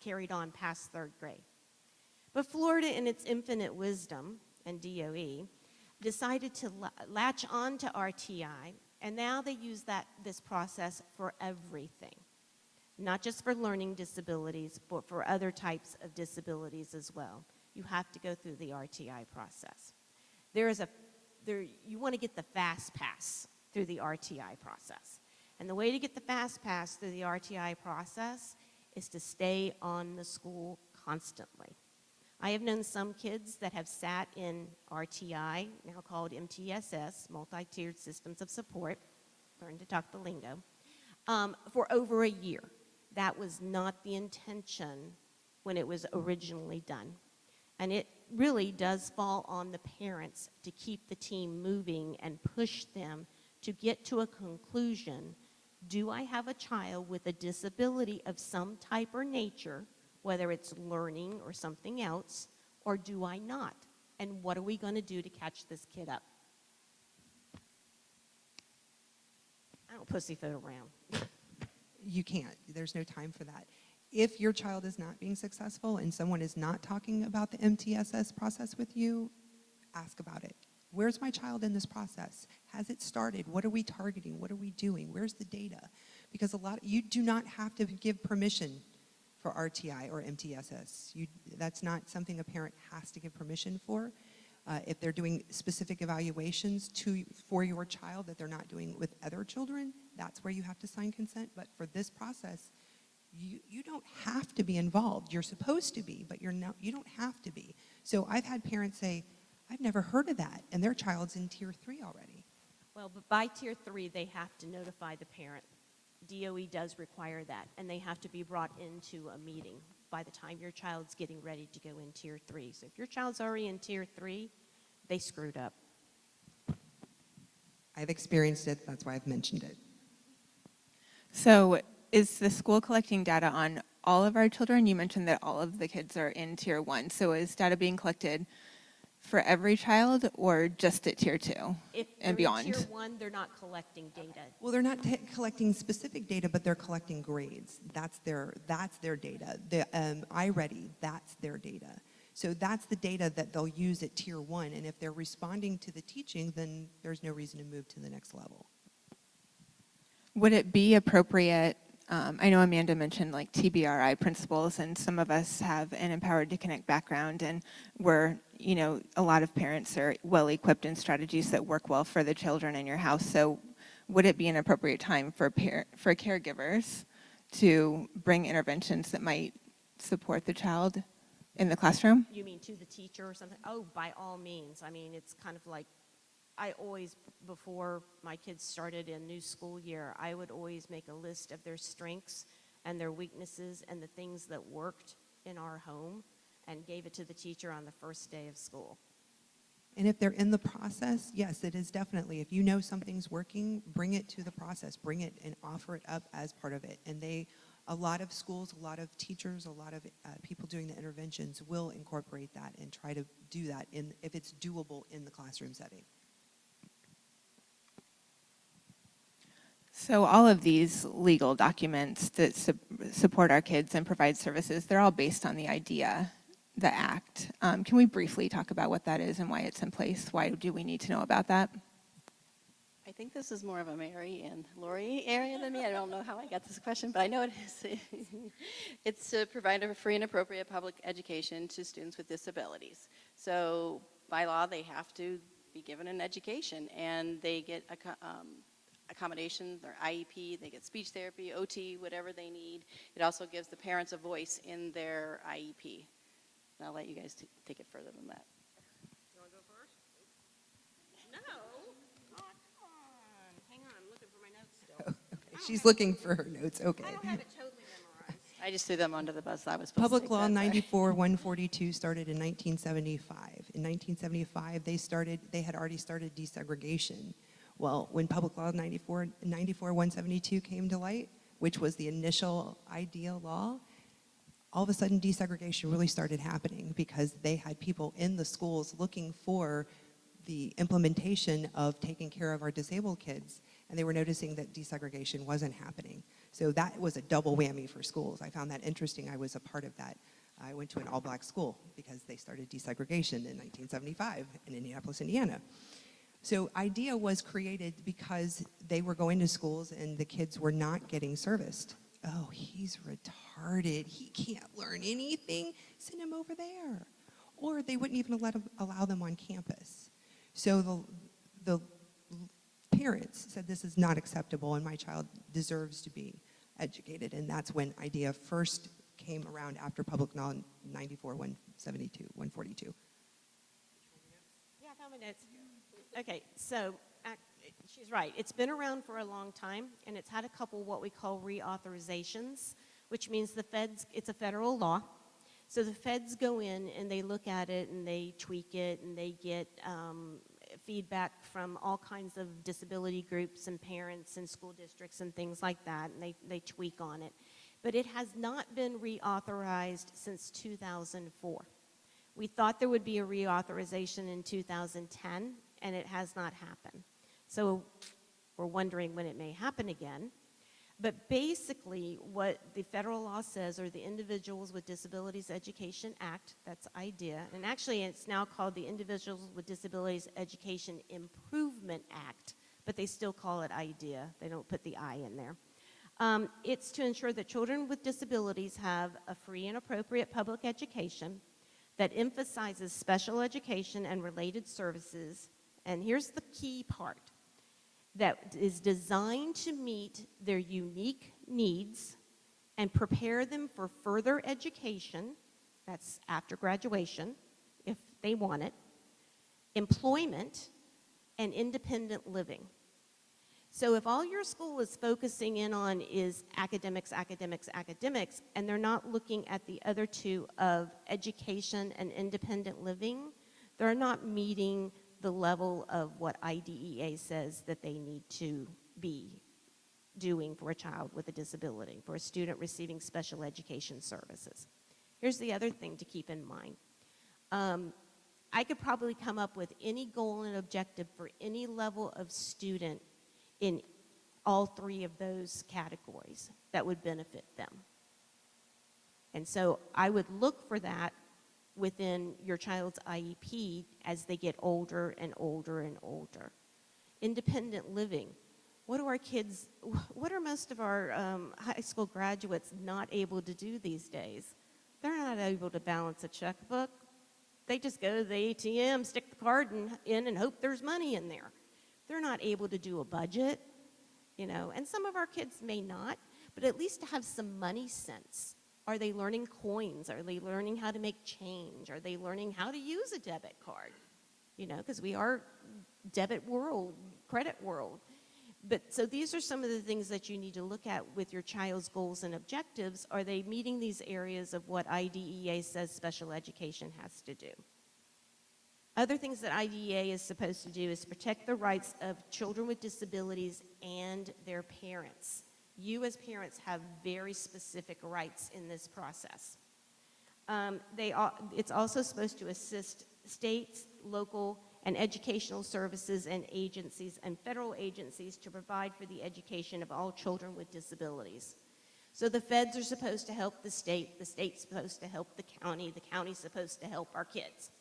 carried on past 3rd grade. But Florida, in its infinite wisdom, and DOE, decided to latch on to RTI, and now they use this process for everything. Not just for learning disabilities, but for other types of disabilities as well. You have to go through the RTI process. You want to get the fast pass through the RTI process. And the way to get the fast pass through the RTI process is to stay on the school constantly. I have known some kids that have sat in RTI, now called MTSS, Multi-Tiered Systems of Support, learn to talk the lingo, for over a year. That was not the intention when it was originally done. And it really does fall on the parents to keep the team moving and push them to get to a conclusion. Do I have a child with a disability of some type or nature, whether it's learning or something else, or do I not? And what are we going to do to catch this kid up? I don't pussyfoot around.
You can't. There's no time for that. If your child is not being successful and someone is not talking about the MTSS process with you, ask about it. Where's my child in this process? Has it started? What are we targeting? What are we doing? Where's the data? Because you do not have to give permission for RTI or MTSS. That's not something a parent has to give permission for. If they're doing specific evaluations for your child that they're not doing with other children, that's where you have to sign consent. But for this process, you don't have to be involved. You're supposed to be, but you don't have to be. So I've had parents say, I've never heard of that, and their child's in Tier 3 already.
Well, but by Tier 3, they have to notify the parent. DOE does require that, and they have to be brought into a meeting by the time your child's getting ready to go in Tier 3. So if your child's already in Tier 3, they screwed up.
I've experienced it, that's why I've mentioned it.
So is the school collecting data on all of our children? You mentioned that all of the kids are in Tier 1. So is data being collected for every child or just at Tier 2 and beyond?
If they're in Tier 1, they're not collecting data.
Well, they're not collecting specific data, but they're collecting grades. That's their data. The iReady, that's their data. So that's the data that they'll use at Tier 1, and if they're responding to the teaching, then there's no reason to move to the next level.
Would it be appropriate, I know Amanda mentioned like TBRI principles, and some of us have an Empowered to Connect background, and we're, a lot of parents are well equipped in strategies that work well for the children in your house. So would it be an appropriate time for caregivers to bring interventions that might support the child in the classroom?
You mean to the teacher or something? Oh, by all means. I mean, it's kind of like, I always, before my kids started a new school year, I would always make a list of their strengths and their weaknesses and the things that worked in our home and gave it to the teacher on the first day of school.
And if they're in the process, yes, it is definitely. If you know something's working, bring it to the process. Bring it and offer it up as part of it. And a lot of schools, a lot of teachers, a lot of people doing the interventions will incorporate that and try to do that if it's doable in the classroom setting.
So all of these legal documents that support our kids and provide services, they're all based on the idea the act. Can we briefly talk about what that is and why it's in place? Why do we need to know about that?
I think this is more of a Mary and Lori area than me. I don't know how I got this question, but I know it is. It's to provide a free and appropriate public education to students with disabilities. So by law, they have to be given an education, and they get accommodations, their IEP, they get speech therapy, OT, whatever they need. It also gives the parents a voice in their IEP. And I'll let you guys take it further than that.
You want to go first? No. Oh, come on. Hang on, I'm looking for my notes still.
Okay, she's looking for her notes, okay.
I don't have it totally memorized.
I just threw them under the bus. I was supposed to
Public
take
Law
that, sorry.
94-142 started in 1975. In 1975, they had already started desegregation. Well, when Public Law 94-172 came to light, which was the initial IDEA law, all of a sudden desegregation really started happening because they had people in the schools looking for the implementation of taking care of our disabled kids, and they were noticing that desegregation wasn't happening. So that was a double whammy for schools. I found that interesting. I was a part of that. I went to an all-black school because they started desegregation in 1975 in Indianapolis, Indiana. So IDEA was created because they were going to schools and the kids were not getting serviced. Oh, he's retarded. He can't learn anything. Send him over there. Or they wouldn't even allow them on campus. So the parents said this is not acceptable and my child deserves to be educated. And that's when IDEA first came around after Public Law 94-142.
Yeah, I found my notes. Okay, so she's right. It's been around for a long time, and it's had a couple what we call reauthorizations, which means it's a federal law. So the feds go in and they look at it and they tweak it and they get feedback from all kinds of disability groups and parents and school districts and things like that, and they tweak on it. But it has not been reauthorized since 2004. We thought there would be a reauthorization in 2010, and it has not happened. So we're wondering when it may happen again. But basically, what the federal law says, or the Individuals with Disabilities Education Act, that's IDEA, and actually it's now called the Individuals with Disabilities Education Improvement Act, but they still call it IDEA. They don't put the I in there. It's to ensure that children with disabilities have a free and appropriate public education that emphasizes special education and related services, and here's the key part, that is designed to meet their unique needs and prepare them for further education, that's after graduation, if they want it, employment, and independent living. So if all your school is focusing in on is academics, academics, academics, and they're not looking at the other two of education and independent living, they're not meeting the level of what IDEA says that they need to be doing for a child with a disability, for a student receiving special education services. Here's the other thing to keep in mind. I could probably come up with any goal and objective for any level of student in all three of those categories that would benefit them. And so I would look for that within your child's IEP as they get older and older and older. Independent living. What are most of our high school graduates not able to do these days? They're not able to balance a checkbook. They just go to the ATM, stick the card in and hope there's money in there. They're not able to do a budget, and some of our kids may not, but at least to have some money sense. Are they learning coins? Are they learning how to make change? Are they learning how to use a debit card? Because we are debit world, credit world. But so these are some of the things that you need to look at with your child's goals and objectives. Are they meeting these areas of what IDEA says special education has to do? Other things that IDEA is supposed to do is protect the rights of children with disabilities and their parents. You as parents have very specific rights in this process. It's also supposed to assist states, local, and educational services and agencies and federal agencies to provide for the education of all children with disabilities. So the feds are supposed to help the state's supposed to help the county's supposed to help our kids.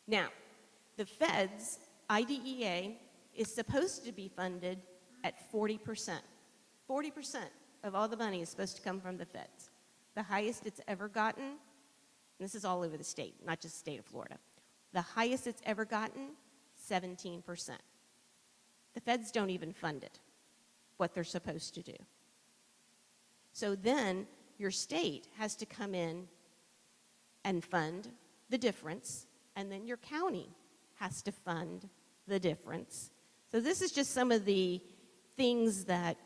Now, the feds, IDEA, is supposed to be funded at 40%. 40% of all the money is supposed to come from the feds. The highest it's ever gotten, and this is all over the state, not just the state of Florida. The highest it's ever gotten, 17%. The feds don't even fund it, what they're supposed to do. So then your state has to come in and fund the difference, and then your county has to fund the difference. So this is just some of the things that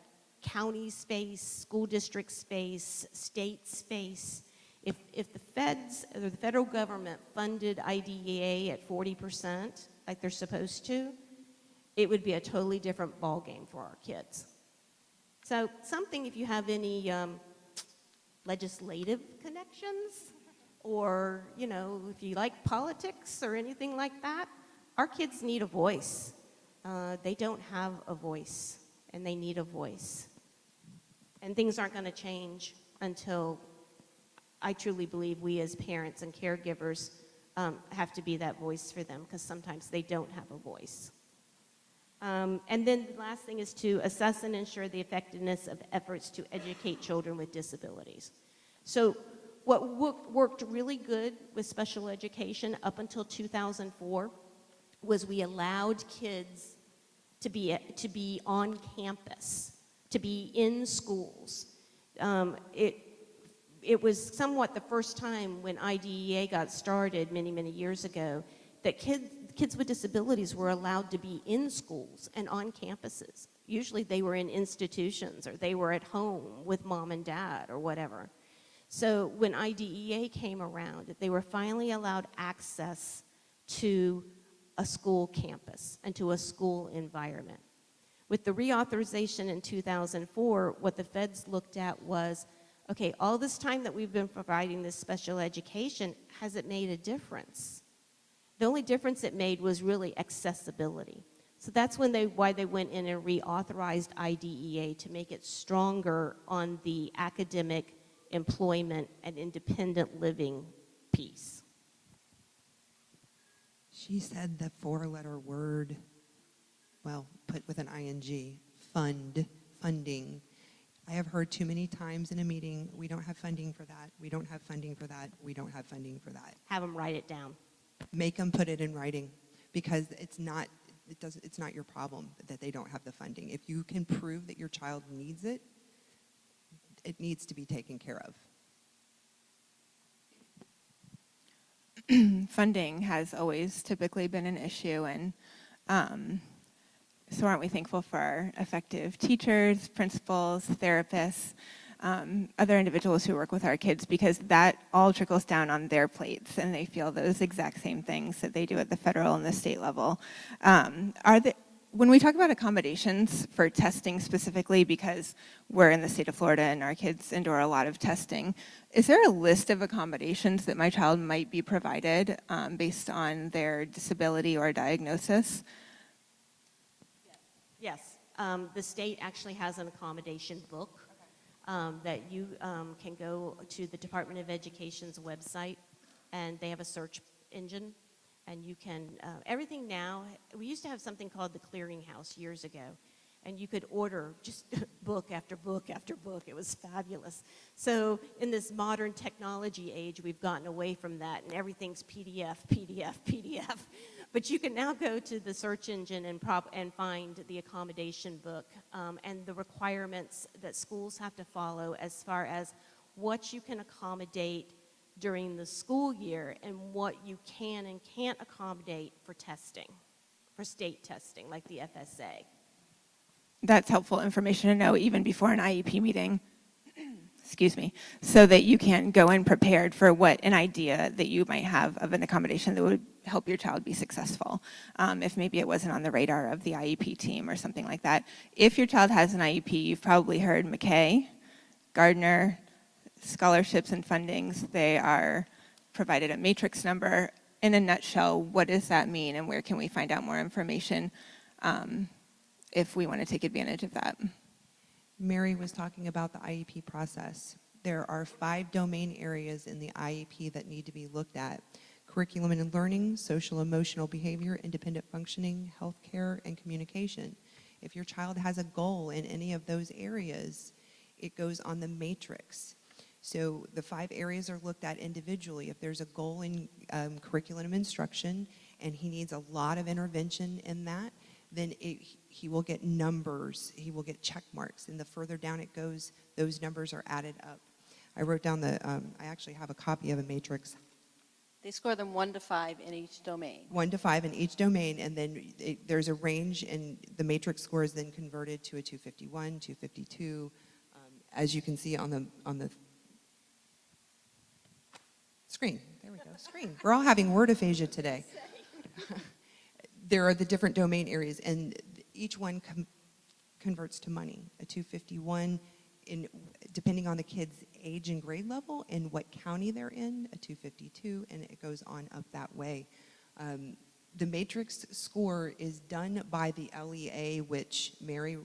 counties face, school districts face, states face. If the feds or the federal government funded IDEA at 40%, like they're supposed to, it would be a totally different ballgame for our kids. So something, if you have any legislative connections, or, you know, if you like politics or anything like that, our kids need a voice. They don't have a voice, and they need a voice. And things aren't going to change until I truly believe we as parents and caregivers have to be that voice for them, because sometimes they don't have a voice. And then the last thing is to assess and ensure the effectiveness of efforts to educate children with disabilities. So what worked really good with special education up until 2004 was we allowed kids to be on campus, to be in schools. It was somewhat the first time when IDEA got started many, many years ago that kids with disabilities were allowed to be in schools and on campuses. Usually they were in institutions, or they were at home with mom and dad or whatever. So when IDEA came around, they were finally allowed access to a school campus and to a school environment. With the reauthorization in 2004, what the feds looked at was, okay, all this time that we've been providing this special education, has it made a difference? The only difference it made was really accessibility. So that's why they went in and reauthorized IDEA, to make it stronger on the academic, employment, and independent living piece.
She said the four-letter word, well, put with an ing, funding. I have heard too many times in a meeting, we don't have funding for that, we don't have funding for that, we don't have funding for that.
Have them write it down.
Make them put it in writing, because it's not your problem that they don't have the funding. If you can prove that your child needs it, it needs to be taken care of.
Funding has always typically been an issue, and so aren't we thankful for our effective teachers, principals, therapists, other individuals who work with our kids, because that all trickles down on their plates, and they feel those exact same things that they do at the federal and the state level. When we talk about accommodations for testing specifically, because we're in the state of Florida and our kids endure a lot of testing, is there a list of accommodations that my child might be provided based on their disability or diagnosis?
Yes. The state actually has an accommodation book that you can go to the Department of Education's website, and they have a search engine. And you can, everything now, we used to have something called the clearinghouse years ago, and you could order just book after book after book. It was fabulous. So in this modern technology age, we've gotten away from that, and everything's PDF, PDF, PDF. But you can now go to the search engine and find the accommodation book and the requirements that schools have to follow as far as what you can accommodate during the school year and what you can and can't accommodate for testing, for state testing, like the FSA.
That's helpful information to know even before an IEP meeting, excuse me, so that you can go in prepared for what an idea that you might have of an accommodation that would help your child be successful, if maybe it wasn't on the radar of the IEP team or something like that. If your child has an IEP, you've probably heard McKay, Gardner, scholarships and fundings. They are provided a matrix number. In a nutshell, what does that mean, and where can we find out more information if we want to take advantage of that?
Mary was talking about the IEP process. There are 5 domain areas in the IEP that need to be looked at: curriculum and learning, social emotional behavior, independent functioning, healthcare, and communication. If your child has a goal in any of those areas, it goes on the matrix. So the 5 areas are looked at individually. If there's a goal in curriculum instruction and he needs a lot of intervention in that, then he will get numbers, he will get check marks, and the further down it goes, those numbers are added up. I wrote down I actually have a copy of a matrix.
They score them 1 to 5 in each domain.
1 to 5 in each domain, and then there's a range, and the matrix score is then converted to a 251, 252. As you can see on the screen. There we go, screen. We're all having word aphasia today. There are the different domain areas, and each one converts to money. A 251, depending on the kid's age and grade level and what county they're in, a 252, and it goes on up that way. The matrix score is done by the LEA, which Mary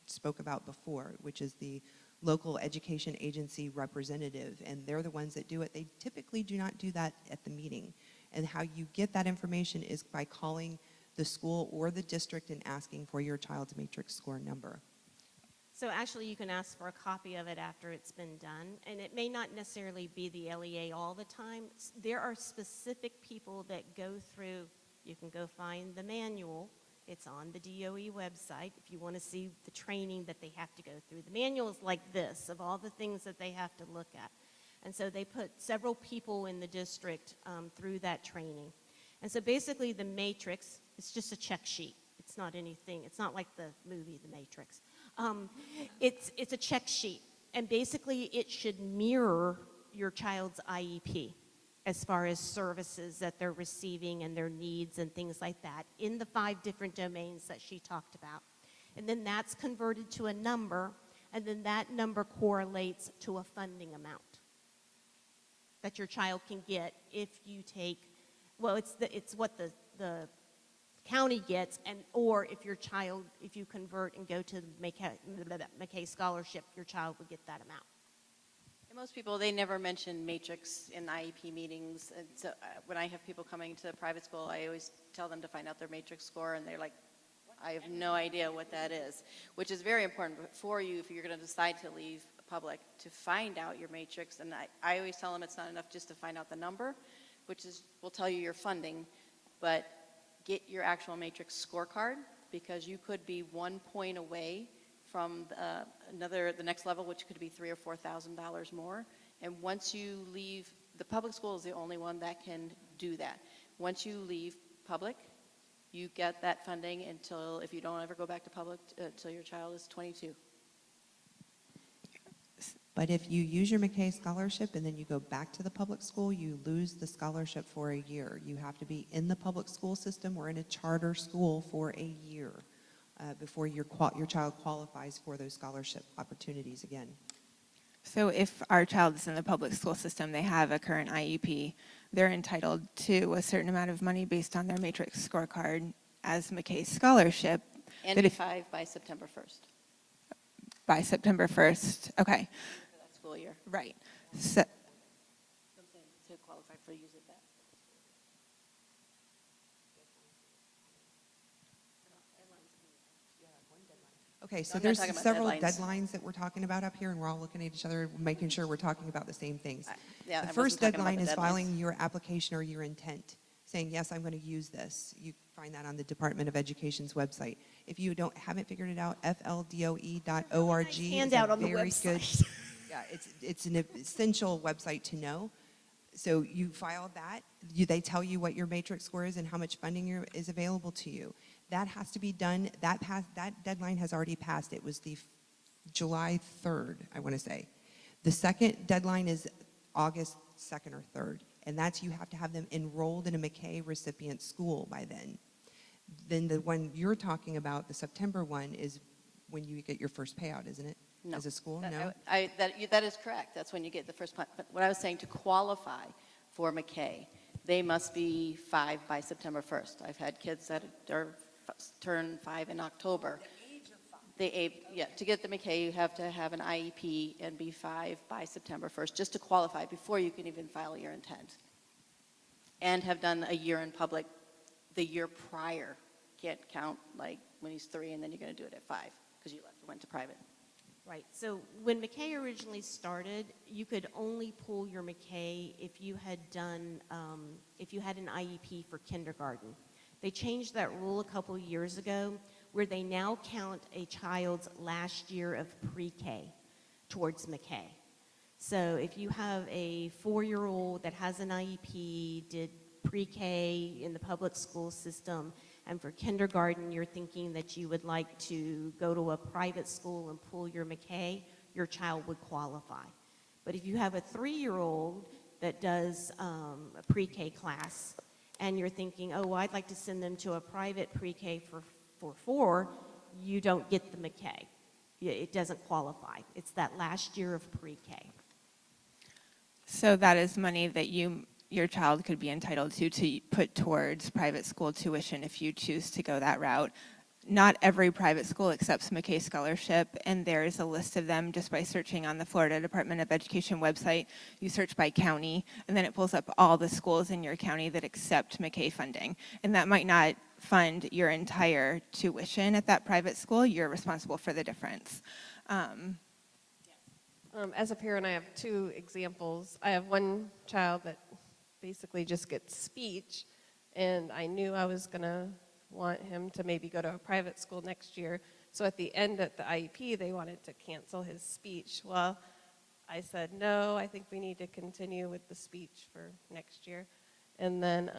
spoke about before, which is the local education agency representative, and they're the ones that do it. They typically do not do that at the meeting. And how you get that information is by calling the school or the district and asking for your child's matrix score number.
So actually, you can ask for a copy of it after it's been done, and it may not necessarily be the LEA all the time. There are specific people that go through. You can go find the manual. It's on the DOE website if you want to see the training that they have to go through. The manual is like this, of all the things that they have to look at. And so they put several people in the district through that training. And so basically the matrix is just a check sheet. It's not anything. It's not like the movie The Matrix. It's a check sheet. And basically it should mirror your child's IEP as far as services that they're receiving and their needs and things like that in the 5 different domains that she talked about. And then that's converted to a number, and then that number correlates to a funding amount that your child can get if you take, well, it's what the county gets, and or if you convert and go to McKay Scholarship, your child would get that amount.
And most people, they never mention matrix in IEP meetings. And so when I have people coming to private school, I always tell them to find out their matrix score, and they're like, I have no idea what that is, which is very important for you if you're going to decide to leave public, to find out your matrix. And I always tell them it's not enough just to find out the number, which will tell you your funding, but get your actual matrix scorecard, because you could be 1 point away from the next level, which could be $3,000 or $4,000 more. And once you leave, the public school is the only one that can do that. Once you leave public, you get that funding until, if you don't ever go back to public, until your child is 22.
But if you use your McKay Scholarship and then you go back to the public school, you lose the scholarship for a year. You have to be in the public school system or in a charter school for a year before your child qualifies for those scholarship opportunities again.
So if our child is in the public school system, they have a current IEP, they're entitled to a certain amount of money based on their matrix scorecard as McKay Scholarship.
And
That if,
5 by September 1st.
by September 1st, okay,
For that school year.
right. So,
I'm saying to qualify for use of that.
Okay, so
I'm not
there's
talking about
several
deadlines.
deadlines that we're talking about up here, and we're all looking at each other, making sure we're talking about the same things.
Yeah,
The
I wasn't
first
talking about
deadline
the
is
deadlines.
filing your application or your intent, saying, yes, I'm going to use this. You find that on the Department of Education's website. If you haven't figured it out, fldoe.org is
handout
a
on the
very good,
website.
yeah, it's an essential website to know. So you file that, they tell you what your matrix score is and how much funding is available to you. That has to be done, that deadline has already passed. It was the July 3rd, I want to say. The second deadline is August 2nd or 3rd, and that's you have to have them enrolled in a McKay recipient school by then. Then the one you're talking about, the September one, is when you get your first payout, isn't it?
No.
As a school,
That-
no?
that is correct. That's when you get the first point. But what I was saying, to qualify for McKay, they must be 5 by September 1st. I've had kids that turn 5 in October. To get the McKay, you have to have an IEP and be 5 by September 1st, just to qualify before you can even file your intent. And have done a year in public the year prior. Can't count like when he's 3 and then you're going to do it at 5 because you went to private.
Right. So when McKay originally started, you could only pull your McKay if you had done, if you had an IEP for kindergarten. They changed that rule a couple years ago where they now count a child's last year of pre-K towards McKay. So if you have a 4-year-old that has an IEP, did pre-K in the public school system, and for kindergarten you're thinking that you would like to go to a private school and pull your McKay, your child would qualify. But if you have a 3-year-old that does a pre-K class and you're thinking, oh, well, I'd like to send them to a private pre-K for 4, you don't get the McKay. It doesn't qualify. It's that last year of pre-K.
So that is money that your child could be entitled to put towards private school tuition if you choose to go that route. Not every private school accepts McKay Scholarship, and there is a list of them just by searching on the Florida Department of Education website. You search by county, and then it pulls up all the schools in your county that accept McKay funding. And that might not fund your entire tuition at that private school. You're responsible for the difference.
As a parent, I have 2 examples. I have one child that basically just gets speech, and I knew I was going to want him to maybe go to a private school next year. So at the end of the IEP, they wanted to cancel his speech. Well, I said, no, I think we need to continue with the speech for next year. And then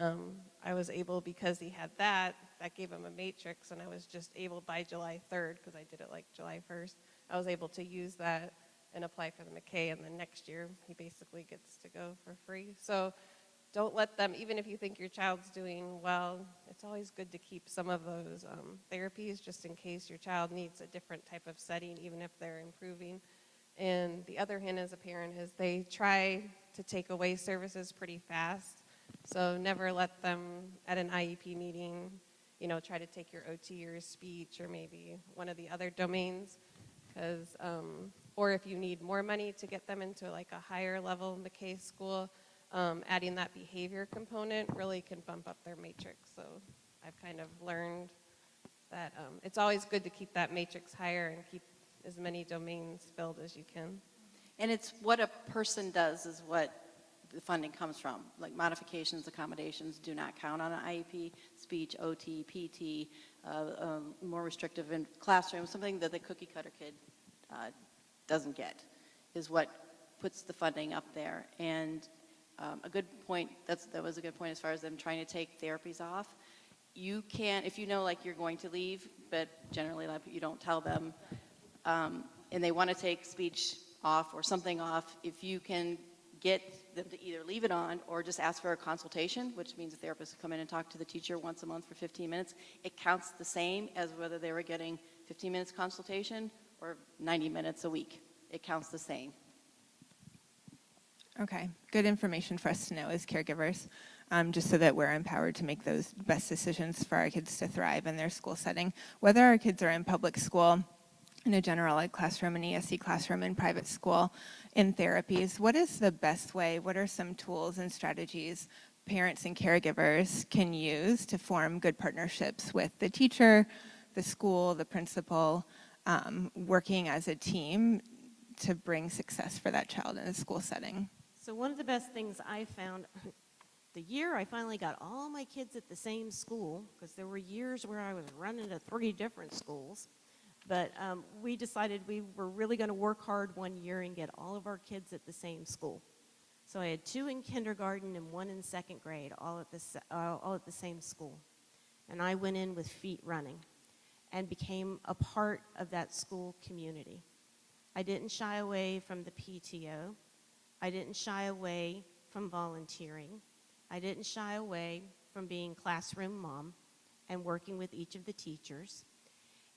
I was able, because he had that gave him a matrix, and I was just able by July 3rd, because I did it like July 1st, I was able to use that and apply for the McKay, and then next year he basically gets to go for free. So don't let them, even if you think your child's doing well, it's always good to keep some of those therapies just in case your child needs a different type of setting, even if they're improving. And the other hand as a parent is they try to take away services pretty fast. So never let them at an IEP meeting, try to take your OT or your speech or maybe one of the other domains. Because, or if you need more money to get them into like a higher level McKay school, adding that behavior component really can bump up their matrix. So I've kind of learned that it's always good to keep that matrix higher and keep as many domains filled as you can.
And it's what a person does is what the funding comes from. Like modifications, accommodations do not count on an IEP, speech, OT, PT, more restrictive in classroom, something that the cookie cutter kid doesn't get is what puts the funding up there. And a good point, that was a good point as far as them trying to take therapies off. You can't, if you know like you're going to leave, but generally like, you don't tell them, and they want to take speech off or something off, if you can get them to either leave it on or just ask for a consultation, which means a therapist will come in and talk to the teacher once a month for 15 minutes, it counts the same as whether they were getting 15 minutes consultation or 90 minutes a week. It counts the same.
Okay, good information for us to know as caregivers, just so that we're empowered to make those best decisions for our kids to thrive in their school setting. Whether our kids are in public school, in a general ed classroom, an ESC classroom, in private school, in therapies, what is the best way? What are some tools and strategies parents and caregivers can use to form good partnerships with the teacher, the school, the principal, working as a team to bring success for that child in a school setting?
So one of the best things I found, the year I finally got all my kids at the same school, because there were years where I was running to 3 different schools, but we decided we were really going to work hard one year and get all of our kids at the same school. So I had 2 in kindergarten and 1 in 2nd grade, all at the same school. And I went in with feet running and became a part of that school community. I didn't shy away from the PTO. I didn't shy away from volunteering. I didn't shy away from being classroom mom and working with each of the teachers.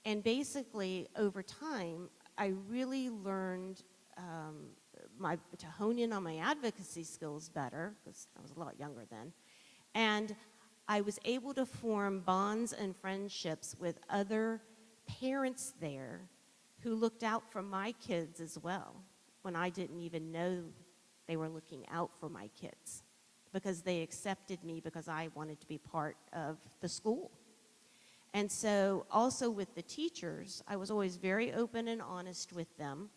And basically, over time, I really learned to hone in on my advocacy skills better, because I was a lot younger then. And I was able to form bonds and friendships with other parents there who looked out for my kids as well when I didn't even know they were looking out for my kids, because they accepted me because I wanted to be part of the school. And so also with the teachers, I was always very open and honest with them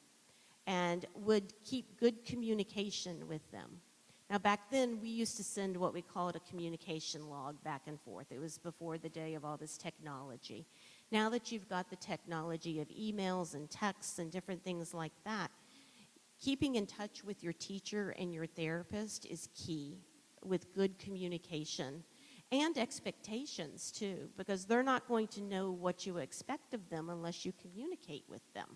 and would keep good communication with them. Now back then, we used to send what we called a communication log back and forth. It was before the day of all this technology. Now that you've got the technology of emails and texts and different things like that, keeping in touch with your teacher and your therapist is key, with good communication and expectations too, because they're not going to know what you expect of them unless you communicate with them.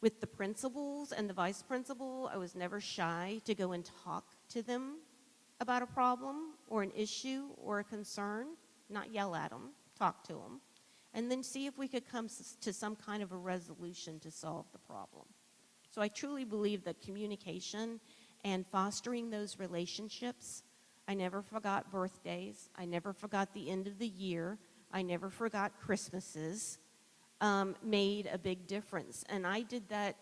With the principals and the vice principal, I was never shy to go and talk to them about a problem or an issue or a concern, not yell at them, talk to them, and then see if we could come to some kind of a resolution to solve the problem. So I truly believe that communication and fostering those relationships, I never forgot birthdays, I never forgot the end of the year, I never forgot Christmases, made a big difference. And I did that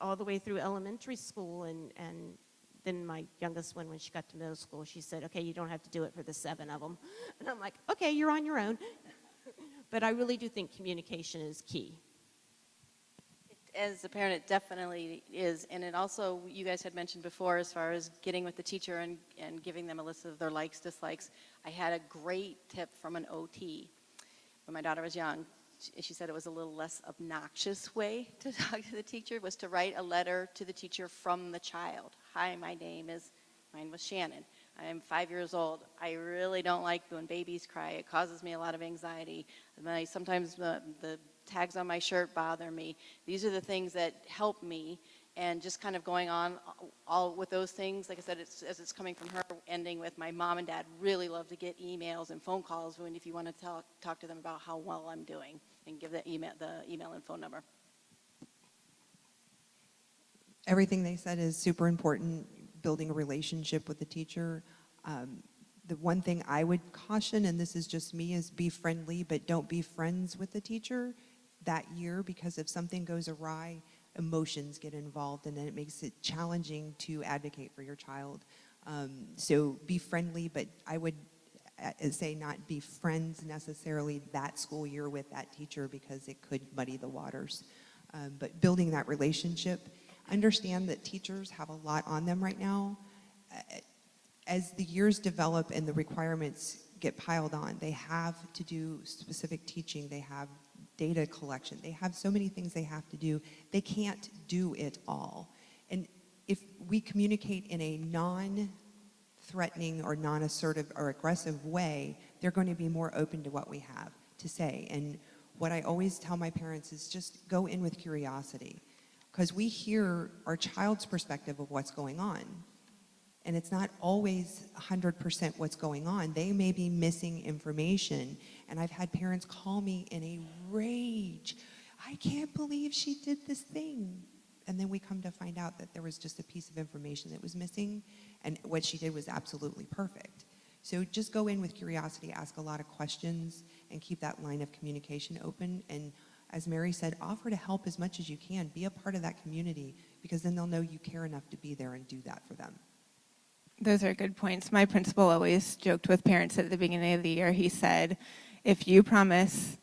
all the way through elementary school, and then my youngest one, when she got to middle school, she said, okay, you don't have to do it for the 7 of them. And I'm like, okay, you're on your own. But I really do think communication is key.
As a parent, it definitely is. And it also, you guys had mentioned before, as far as getting with the teacher and giving them a list of their likes, dislikes. I had a great tip from an OT when my daughter was young. She said it was a little less obnoxious way to talk to the teacher, was to write a letter to the teacher from the child. Hi, mine was Shannon. I am 5 years old. I really don't like when babies cry. It causes me a lot of anxiety. Sometimes the tags on my shirt bother me. These are the things that help me, and just kind of going on all with those things. Like I said, as it's coming from her, ending with my mom and dad really love to get emails and phone calls if you want to talk to them about how well I'm doing, and give the email and phone number.
Everything they said is super important, building a relationship with the teacher. The one thing I would caution, and this is just me, is be friendly, but don't be friends with the teacher that year, because if something goes awry, emotions get involved, and then it makes it challenging to advocate for your child. So be friendly, but I would say not be friends necessarily that school year with that teacher, because it could muddy the waters. But building that relationship, understand that teachers have a lot on them right now. As the years develop and the requirements get piled on, they have to do specific teaching, they have data collection, they have so many things they have to do. They can't do it all. And if we communicate in a non-threatening or non-assertive or aggressive way, they're going to be more open to what we have to say. And what I always tell my parents is just go in with curiosity, because we hear our child's perspective of what's going on. And it's not always 100% what's going on. They may be missing information. And I've had parents call me in a rage. I can't believe she did this thing. And then we come to find out that there was just a piece of information that was missing, and what she did was absolutely perfect. So just go in with curiosity, ask a lot of questions, and keep that line of communication open. And as Mary said, offer to help as much as you can. Be a part of that community, because then they'll know you care enough to be there and do that for them.
Those are good points. My principal always joked with parents at the beginning of the year. He said, if you promise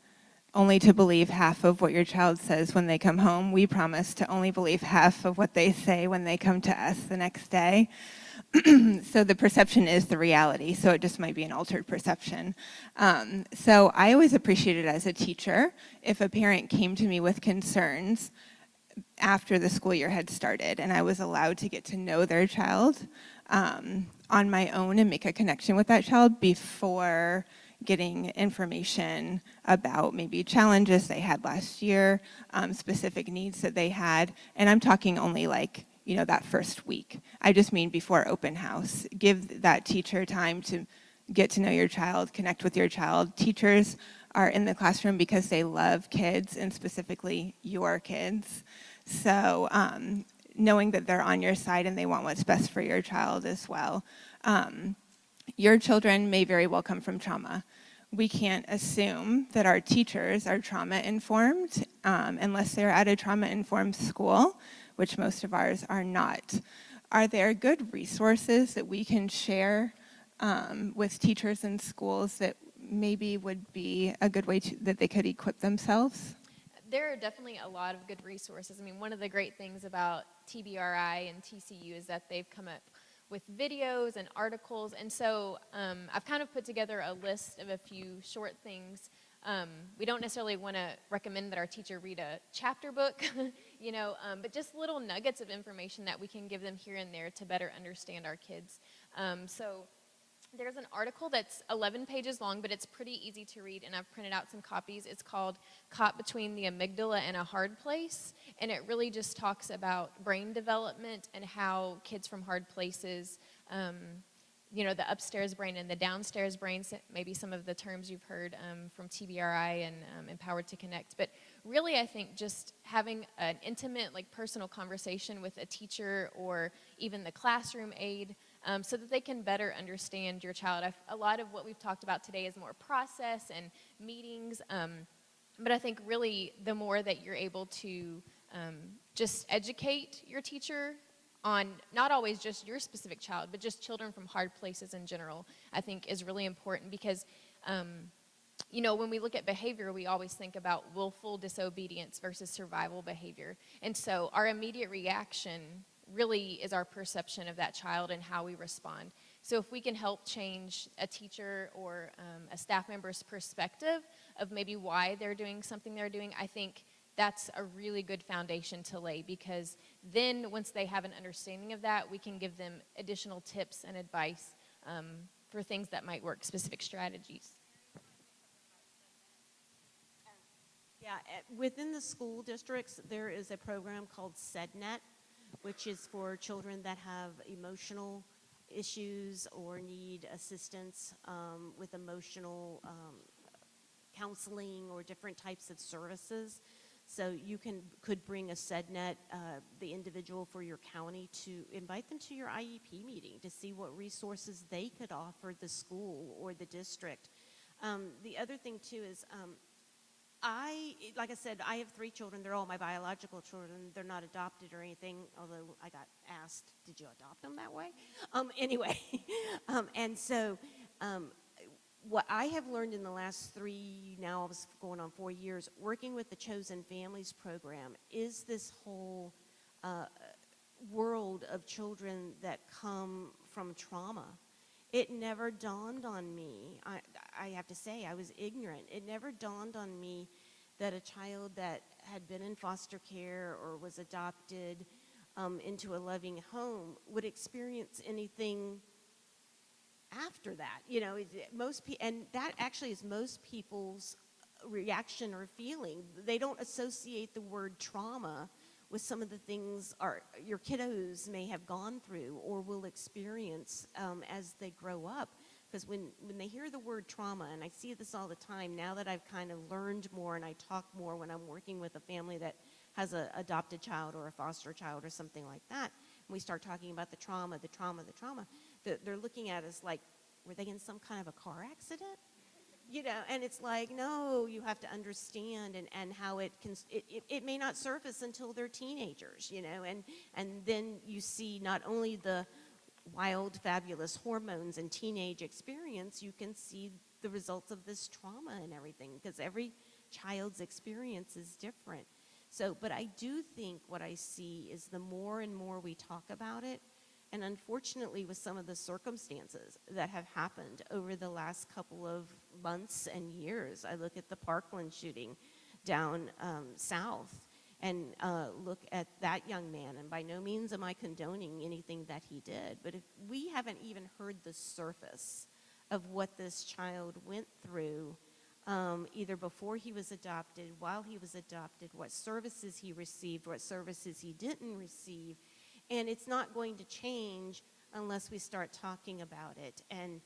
only to believe half of what your child says when they come home, we promise to only believe half of what they say when they come to us the next day. So the perception is the reality, so it just might be an altered perception. So I always appreciated as a teacher if a parent came to me with concerns after the school year had started and I was allowed to get to know their child on my own and make a connection with that child before getting information about maybe challenges they had last year, specific needs that they had. And I'm talking only like, that first week. I just mean before open house. Give that teacher time to get to know your child, connect with your child. Teachers are in the classroom because they love kids, and specifically your kids. So knowing that they're on your side and they want what's best for your child as well. Your children may very well come from trauma. we can't assume that our teachers are trauma-informed unless they're at a trauma-informed school, which most of ours are not. Are there good resources that we can share with teachers in schools that maybe would be a good way that they could equip themselves?
There are definitely a lot of good resources. I mean, one of the great things about TBRI and TCU is that they've come up with videos and articles, and so I've kind of put together a list of a few short things. We don't necessarily want to recommend that our teacher read a chapter book, you know, but just little nuggets of information that we can give them here and there to better understand our kids. So there's an article that's 11 pages long, but it's pretty easy to read, and I've printed out some copies. It's called Caught Between the Amygdala and a Hard Place, and it really just talks about brain development and how kids from hard places, you know, the upstairs brain and the downstairs brain, maybe some of the terms you've heard from TBRI and Empowered to Connect. But really, I think just having an intimate, like, personal conversation with a teacher or even the classroom aide, so that they can better understand your child. A lot of what we've talked about today is more process and meetings, but I think really the more that you're able to just educate your teacher on not always just your specific child, but just children from hard places in general, I think is really important because, you know, when we look at behavior, we always think about willful disobedience versus survival behavior. And so our immediate reaction really is our perception of that child and how we respond. So if we can help change a teacher or a staff member's perspective of maybe why they're doing something they're doing, I think that's a really good foundation to lay, because then once they have an understanding of that, we can give them additional tips and advice for things that might work, specific strategies.
Yeah, within the school districts, there is a program called SEDNet, which is for children that have emotional issues or need assistance with emotional counseling or different types of services. So you could bring a SEDNet, the individual for your county, to invite them to your IEP meeting to see what resources they could offer the school or the district. The other thing too is like I said, I have 3 children. They're all my biological children. They're not adopted or anything, although I got asked, did you adopt them that way? Anyway, and so what I have learned in the last 3, now it's going on 4 years, working with the Chosen Families program, is this whole world of children that come from trauma. It never dawned on me, I have to say, I was ignorant. It never dawned on me that a child that had been in foster care or was adopted into a loving home would experience anything after that. You know, and that actually is most people's reaction or feeling. They don't associate the word trauma with some of the things your kiddos may have gone through or will experience as they grow up. Because when they hear the word trauma, and I see this all the time, now that I've kind of learned more and I talk more when I'm working with a family that has an adopted child or a foster child or something like that, and we start talking about the trauma, they're looking at us like, were they in some kind of a car accident? You know, and it's like, no, you have to understand and how it may not surface until they're teenagers, you know, and then you see not only the wild, fabulous hormones and teenage experience, you can see the results of this trauma and everything, because every child's experience is different. So, but I do think what I see is the more and more we talk about it, and unfortunately with some of the circumstances that have happened over the last couple of months and years, I look at the Parkland shooting down south and look at that young man, and by no means am I condoning anything that he did, but if we haven't even heard the surface of what this child went through, either before he was adopted, while he was adopted, what services he received, what services he didn't receive, and it's not going to change unless we start talking about it and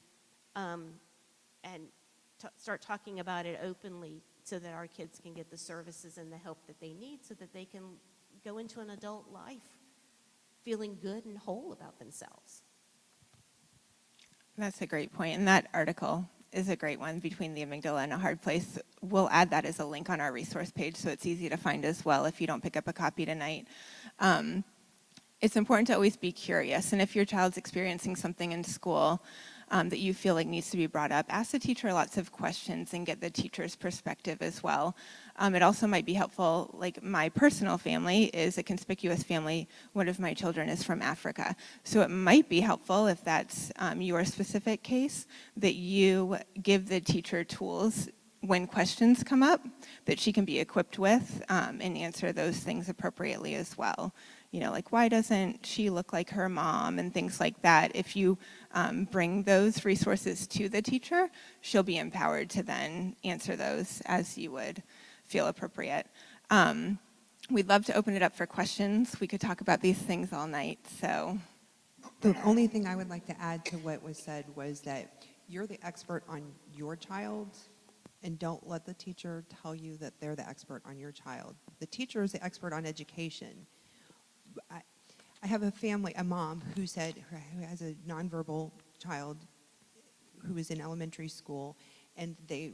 start talking about it openly, so that our kids can get the services and the help that they need, so that they can go into an adult life feeling good and whole about themselves.
That's a great point. And that article is a great one, Between the Amygdala and a Hard Place. We'll add that as a link on our resource page so it's easy to find as well if you don't pick up a copy tonight. It's important to always be curious, and if your child's experiencing something in school that you feel like needs to be brought up, ask the teacher lots of questions and get the teacher's perspective as well. It also might be helpful, like my personal family is a conspicuous family. One of my children is from Africa. So it might be helpful, if that's your specific case, that you give the teacher tools when questions come up that she can be equipped with and answer those things appropriately as well. You know, like, why doesn't she look like her mom, and things like that. If you bring those resources to the teacher, she'll be empowered to then answer those as you would feel appropriate. We'd love to open it up for questions. We could talk about these things all night, so.
The only thing I would like to add to what was said was that you're the expert on your child, and don't let the teacher tell you that they're the expert on your child. The teacher is the expert on education. I have a mom who has a nonverbal child who was in elementary school, and they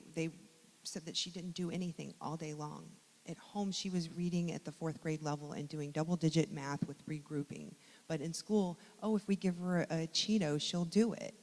said that she didn't do anything all day long. At home, she was reading at the 4th grade level and doing double-digit math with regrouping. But in school, if we give her a Cheeto, she'll do it.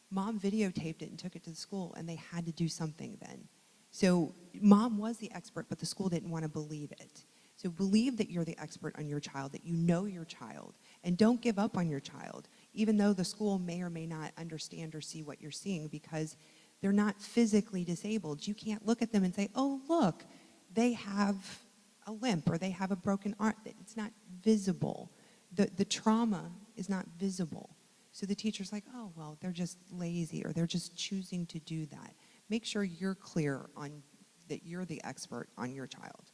Mom videotaped it and took it to the school, and they had to do something then. So mom was the expert, but the school didn't want to believe it. So believe that you're the expert on your child, that you know your child, and don't give up on your child, even though the school may or may not understand or see what you're seeing, because they're not physically disabled. You can't look at them and say, oh, look, they have a limp or they have a broken arm. It's not visible. The trauma is not visible. So the teacher's like, oh, well, they're just lazy, or they're just choosing to do that. Make sure you're clear on that you're the expert on your child.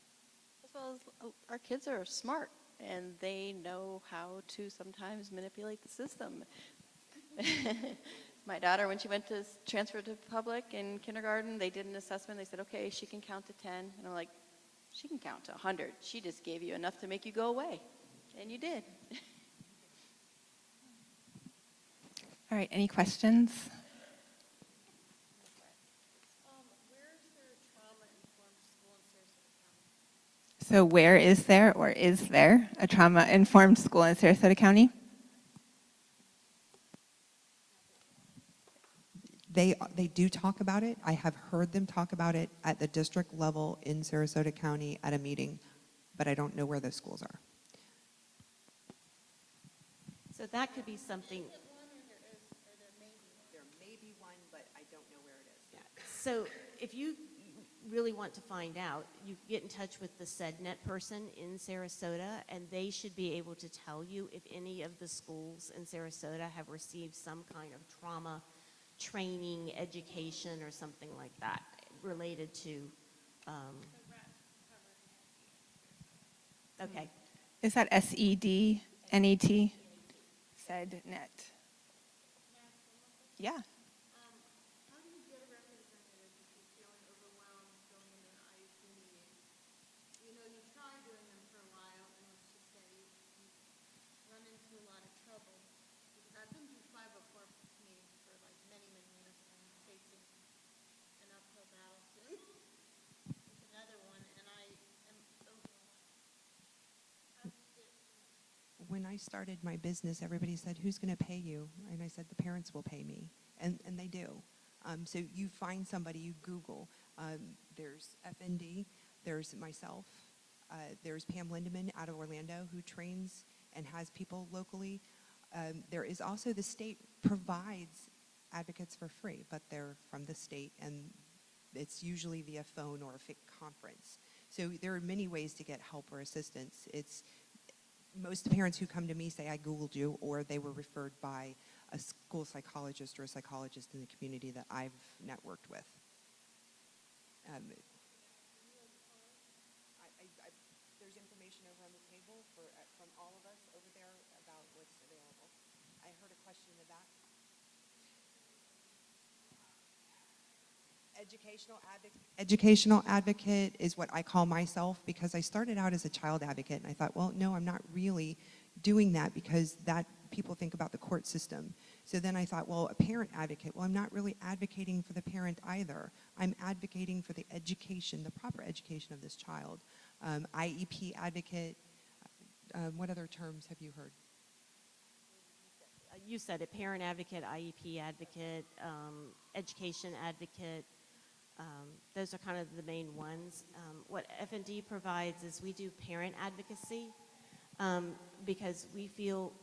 As well as our kids are smart, and they know how to sometimes manipulate the system. My daughter, when she went to transfer to public in kindergarten, they did an assessment. They said, okay, she can count to 10. And I'm like, she can count to 100. She just gave you enough to make you go away. And you did.
All right, any questions? So where is there, or is there, a trauma-informed school in Sarasota County?
They do talk about it. I have heard them talk about it at the district level in Sarasota County at a meeting, but I don't know where those schools are.
So that could be something.
There may be one, but I don't know where it is.
Yeah. So if you really want to find out, you get in touch with the SEDNet person in Sarasota, and they should be able to tell you if any of the schools in Sarasota have received some kind of trauma training, education, or something like that related to. Okay.
Is that SEDNET? SEDNet. Yeah.
How do you get a representative if you're feeling overwhelmed going into an IEP meeting? You know, you try doing them for a while, and let's just say you run into a lot of trouble. Because I've been to 504 meetings for like many, many years, and I'm facing an uphill battle soon with another one, and I am overwhelmed. How do you get
When I started my business, everybody said, who's going to pay you? And I said, the parents will pay me. And they do. So you find somebody, you Google. There's FND, there's myself, there's Pam Lindeman out of Orlando who trains and has people locally. There is also the state provides advocates for free, but they're from the state, and it's usually via phone or a conference. So there are many ways to get help or assistance. Most parents who come to me say, I Googled you, or they were referred by a school psychologist or a psychologist in the community that I've networked with. There's information over on the table from all of us over there about what's available. I heard a question in the back. Educational advocate is what I call myself, because I started out as a child advocate, and I thought, well, no, I'm not really doing that, because that people think about the court system. So then I thought, well, a parent advocate. Well, I'm not really advocating for the parent either. I'm advocating for the education, the proper education of this child. IEP advocate. What other terms have you heard?
You said it, parent advocate, IEP advocate, education advocate. Those are kind of the main ones. What F&D provides is we do parent advocacy because we feel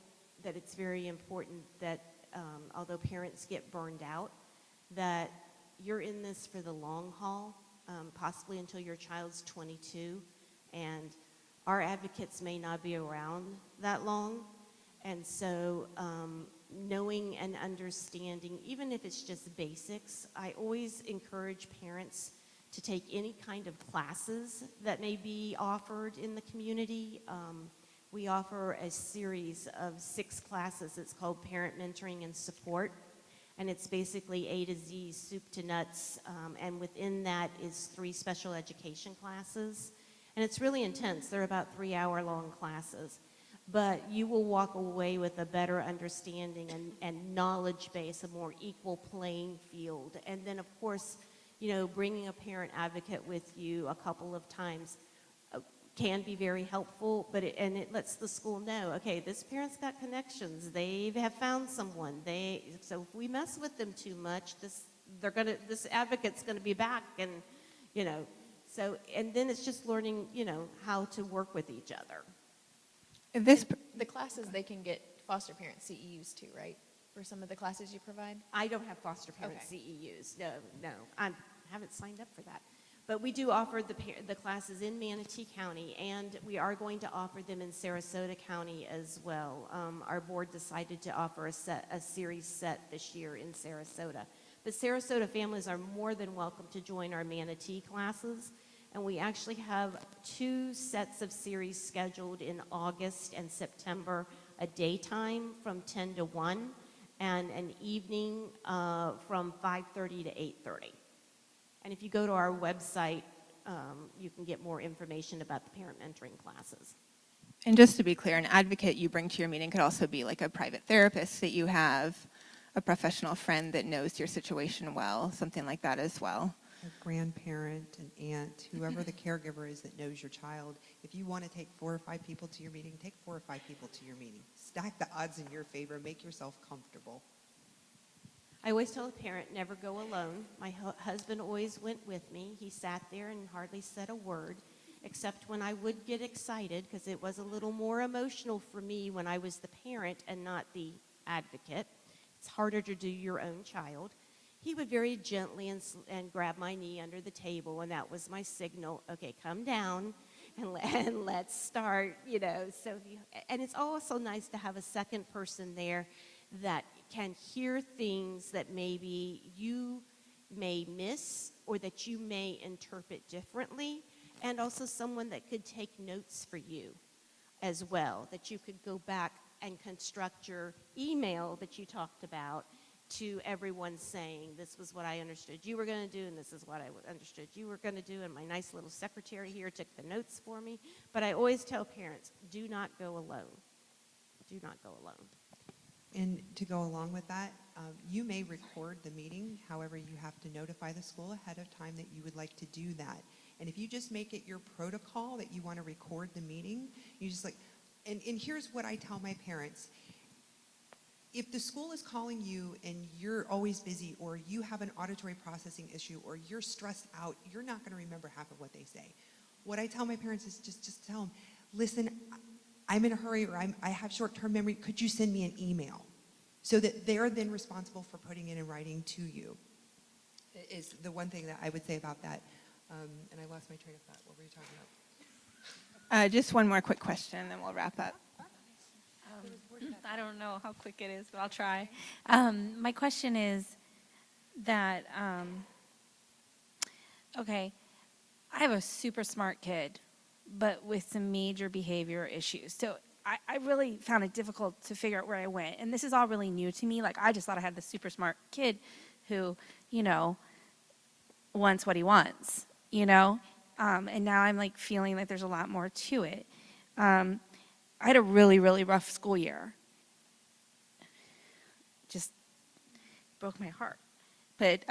that it's very important that although parents get burned out, that you're in this for the long haul, possibly until your child's 22, and our advocates may not be around that long. And so knowing and understanding, even if it's just basics, I always encourage parents to take any kind of classes that may be offered in the community. We offer a series of 6 classes. It's called Parent Mentoring and Support. And it's basically A to Z, soup to nuts. And within that is 3 special education classes. And it's really intense. They're about 3-hour-long classes. But you will walk away with a better understanding and knowledge base, a more equal playing field. And then, of course, you know, bringing a parent advocate with you a couple of times can be very helpful, but it lets the school know, okay, this parent's got connections. They have found someone. So if we mess with them too much, this advocate's gonna be back, and you know. So and then it's just learning, you know, how to work with each other.
The classes, they can get foster parent CEUs too, right? For some of the classes you provide?
I don't have foster parent
Okay.
CEUs. No, I haven't signed up for that. But we do offer the classes in Manatee County, and we are going to offer them in Sarasota County as well. Our board decided to offer a series set this year in Sarasota. But Sarasota families are more than welcome to join our Manatee classes. And we actually have 2 sets of series scheduled in August and September, a daytime from 10 to 1, and an evening from 5:30 to 8:30. And if you go to our website, you can get more information about the parent mentoring classes.
And just to be clear, an advocate you bring to your meeting could also be like a private therapist that you have, a professional friend that knows your situation well, something like that as well.
A grandparent, an aunt, whoever the caregiver is that knows your child. If you want to take 4 or 5 people to your meeting, take 4 or 5 people to your meeting. Stack the odds in your favor. Make yourself comfortable.
I always tell a parent, never go alone. My husband always went with me. He sat there and hardly said a word, except when I would get excited, because it was a little more emotional for me when I was the parent and not the advocate. It's harder to do your own child. He would very gently and grab my knee under the table, and that was my signal. Okay, come down, and let's start. You know, and it's also nice to have a second person there that can hear things that maybe you may miss or that you may interpret differently, and also someone that could take notes for you as well, that you could go back and construct your email that you talked about to everyone saying, this was what I understood you were going to do, and this is what I understood you were going to do, and my nice little secretary here took the notes for me. But I always tell parents, do not go alone. Do not go alone.
And to go along with that, you may record the meeting. However, you have to notify the school ahead of time that you would like to do that. And if you just make it your protocol that you want to record the meeting, you just like, and here's what I tell my parents. If the school is calling you and you're always busy, or you have an auditory processing issue, or you're stressed out, you're not going to remember half of what they say. What I tell my parents is just tell them, listen, I'm in a hurry, or I have short-term memory. Could you send me an email? So that they're then responsible for putting it in writing to you, is the one thing that I would say about that. And I lost my train of thought. What were you talking about?
Just one more quick question, then we'll wrap up.
I don't know how quick it is, but I'll try. My question is that, okay, I have a super smart kid, but with some major behavior issues. So I really found it difficult to figure out where I went. And this is all really new to me. Like, I just thought I had this super smart kid who, you know, wants what he wants, you know? And now I'm like feeling like there's a lot more to it. I had a really, really rough school year. Just broke my heart. But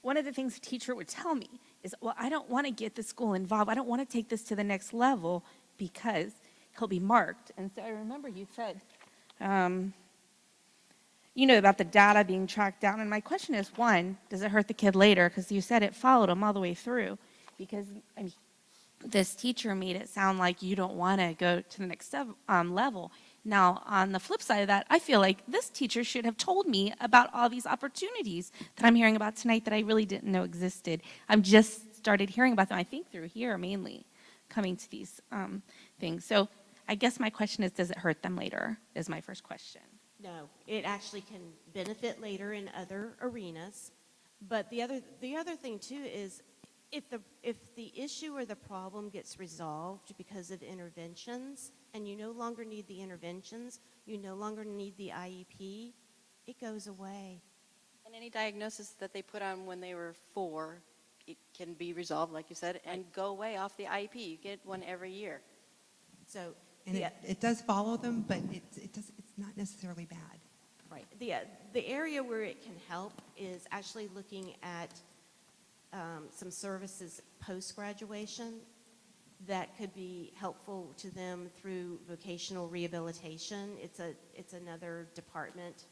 one of the things a teacher would tell me is, well, I don't want to get the school involved. I don't want to take this to the next level because he'll be marked. And so I remember you said, about the data being tracked down. And my question is, one, does it hurt the kid later? Because you said it followed him all the way through. Because, this teacher made it sound like you don't want to go to the next level. Now, on the flip side of that, I feel like this teacher should have told me about all these opportunities that I'm hearing about tonight that I really didn't know existed. I've just started hearing about them, I think, through here mainly, coming to these things. So I guess my question is, does it hurt them later, is my first question.
No, it actually can benefit later in other arenas. But the other thing too is if the issue or the problem gets resolved because of interventions and you no longer need the interventions, you no longer need the IEP, it goes away.
And any diagnosis that they put on when they were 4, it can be resolved, like you said, and go away off the IEP. You get one every year.
So
And it does follow them, but it's not necessarily bad.
right. The area where it can help is actually looking at some services post-graduation that could be helpful to them through vocational rehabilitation. It's another department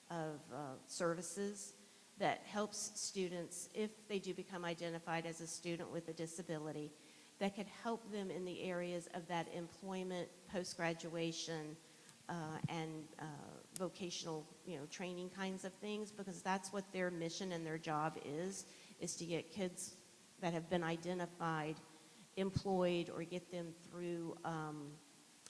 of services that helps students, if they do become identified as a student with a disability, that could help them in the areas of that employment, post-graduation, and vocational, training kinds of things, because that's what their mission and their job is to get kids that have been identified employed or get them through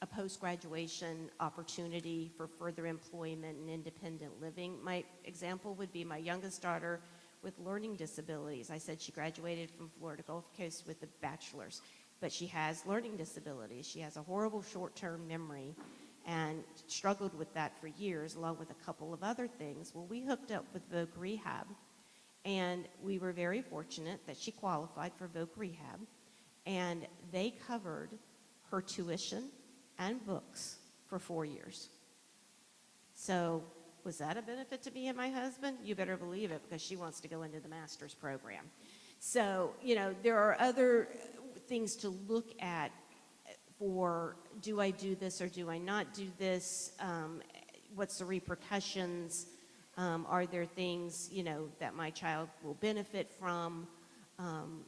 a post-graduation opportunity for further employment and independent living. My example would be my youngest daughter with learning disabilities. I said she graduated from Florida Gulf Coast with a bachelor's, but she has learning disabilities. She has a horrible short-term memory and struggled with that for years, along with a couple of other things. Well, we hooked up with Voc Rehab, and we were very fortunate that she qualified for Voc Rehab, and they covered her tuition and books for 4 years. So was that a benefit to me and my husband? You better believe it, because she wants to go into the master's program. So, there are other things to look at for, do I do this or do I not do this? What's the repercussions? Are there things, that my child will benefit from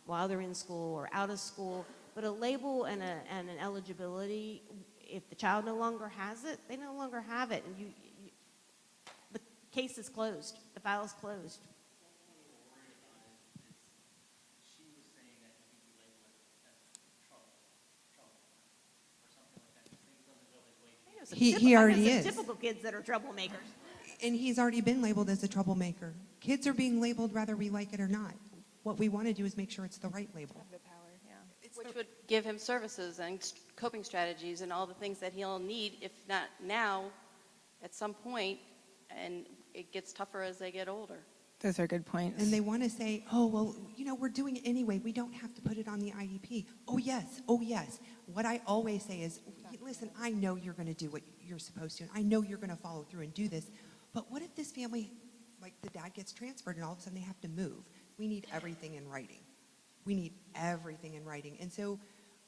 while they're in school or out of school? But a label and an eligibility, if the child no longer has it, they no longer have it. And the case is closed. The file is closed.
He already
I got some
is.
typical kids that are troublemakers.
And he's already been labeled as a troublemaker. Kids are being labeled whether we like it or not. What we want to do is make sure it's the right label.
Which would give him services and coping strategies and all the things that he'll need, if not now, at some point, and it gets tougher as they get older.
Those are good points.
And they want to say, oh, well, we're doing it anyway. We don't have to put it on the IEP. Oh, yes. Oh, yes. What I always say is, listen, I know you're going to do what you're supposed to. And I know you're going to follow through and do this. But what if this family, like the dad gets transferred and all of a sudden they have to move? We need everything in writing. We need everything in writing. And so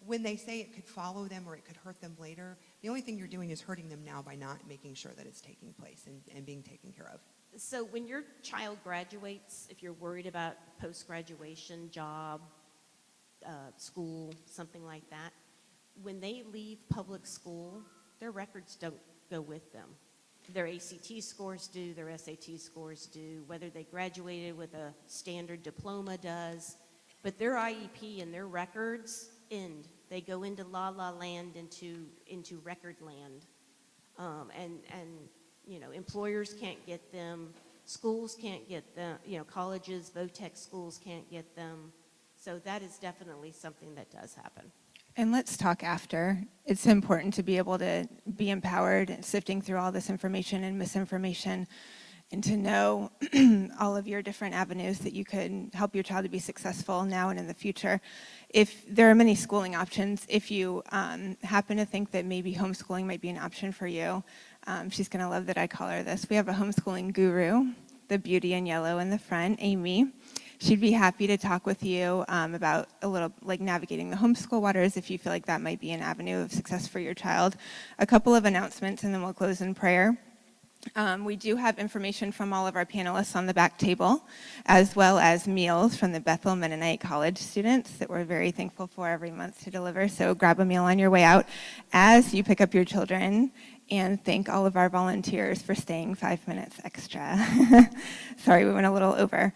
when they say it could follow them or it could hurt them later, the only thing you're doing is hurting them now by not making sure that it's taking place and being taken care of.
So when your child graduates, if you're worried about post-graduation, job, school, something like that, when they leave public school, their records don't go with them. Their ACT scores do, their SAT scores do, whether they graduated with a standard diploma does, but their IEP and their records end. They go into la-la land, into record land. Employers can't get them, schools can't get them, colleges, VOTEC schools can't get them. So that is definitely something that does happen.
And let's talk after. It's important to be able to be empowered, sifting through all this information and misinformation. and to know all of your different avenues that you could help your child to be successful now and in the future. If there are many schooling options, if you happen to think that maybe homeschooling might be an option for you, she's going to love that I call her this. We have a homeschooling guru, the beauty in yellow in the front, Amy. She'd be happy to talk with you about a little like navigating the homeschool waters if you feel like that might be an avenue of success for your child. A couple of announcements and then we'll close in prayer. We do have information from all of our panelists on the back table, as well as meals from the Bethel Mennonite College students that we're very thankful for every month to deliver. So grab a meal on your way out as you pick up your children, and thank all of our volunteers for staying 5 minutes extra. Sorry, we went a little over.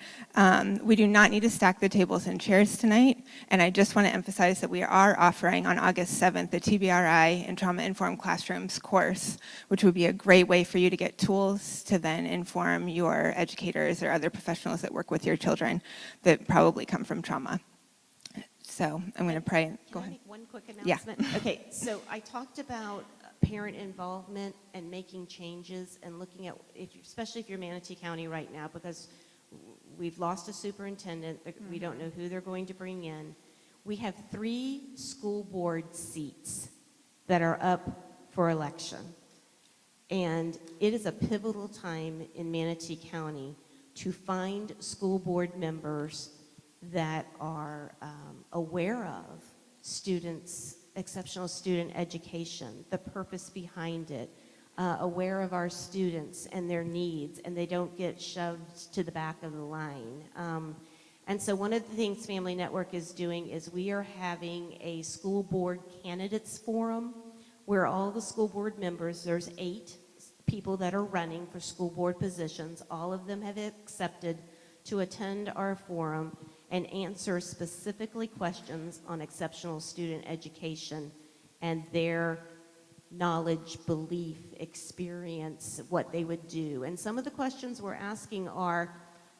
We do not need to stack the tables and chairs tonight, and I just want to emphasize that we are offering on August 7th the TBRI and Trauma-Informed Classrooms course, which would be a great way for you to get tools to then inform your educators or other professionals that work with your children that probably come from trauma. So I'm going to pray. Go
Can I
ahead.
make one quick
Yeah.
announcement? Okay, so I talked about parent involvement and making changes and looking at, especially if you're Manatee County right now, because we've lost a superintendent. We don't know who they're going to bring in. We have 3 school board seats that are up for election. And it is a pivotal time in Manatee County to find school board members that are aware of students' exceptional student education, the purpose behind it, aware of our students and their needs, and they don't get shoved to the back of the line. And so one of the things Family Network is doing is we are having a school board candidates forum where all the school board members, there's 8 people that are running for school board positions, all of them have accepted to attend our forum and answer specifically questions on exceptional student education and their knowledge, belief, experience, what they would do. And some of the questions we're asking are,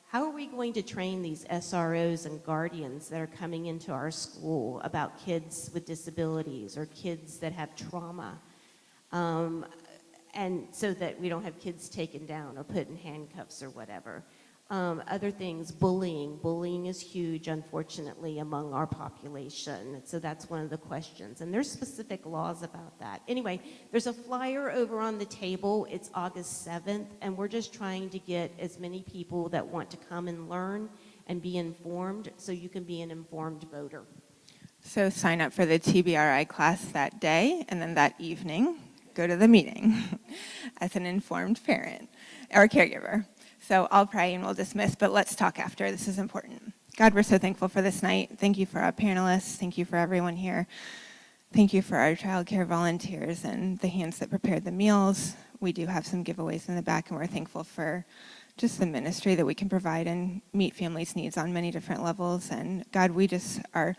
how are we going to train these SROs and guardians that are coming into our school about kids with disabilities or kids that have trauma? And so that we don't have kids taken down or put in handcuffs or whatever. Other things, bullying. Bullying is huge, unfortunately, among our population. So that's one of the questions. And there's specific laws about that. Anyway, there's a flyer over on the table. It's August 7th, and we're just trying to get as many people that want to come and learn and be informed so you can be an informed voter.
So sign up for the TBRI class that day, and then that evening, go to the meeting as an informed parent or caregiver. So I'll pray and we'll dismiss, but let's talk after. This is important. God, we're so thankful for this night. Thank you for our panelists. Thank you for everyone here. Thank you for our child care volunteers and the hands that prepared the meals. We do have some giveaways in the back, and we're thankful for just the ministry that we can provide and meet families' needs on many different levels. And God, we just are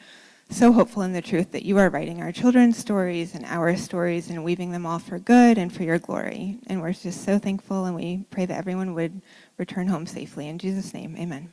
so hopeful in the truth that you are writing our children's stories and our stories and weaving them all for good and for your glory. And we're just so thankful, and we pray that everyone would return home safely. In Jesus' name, amen.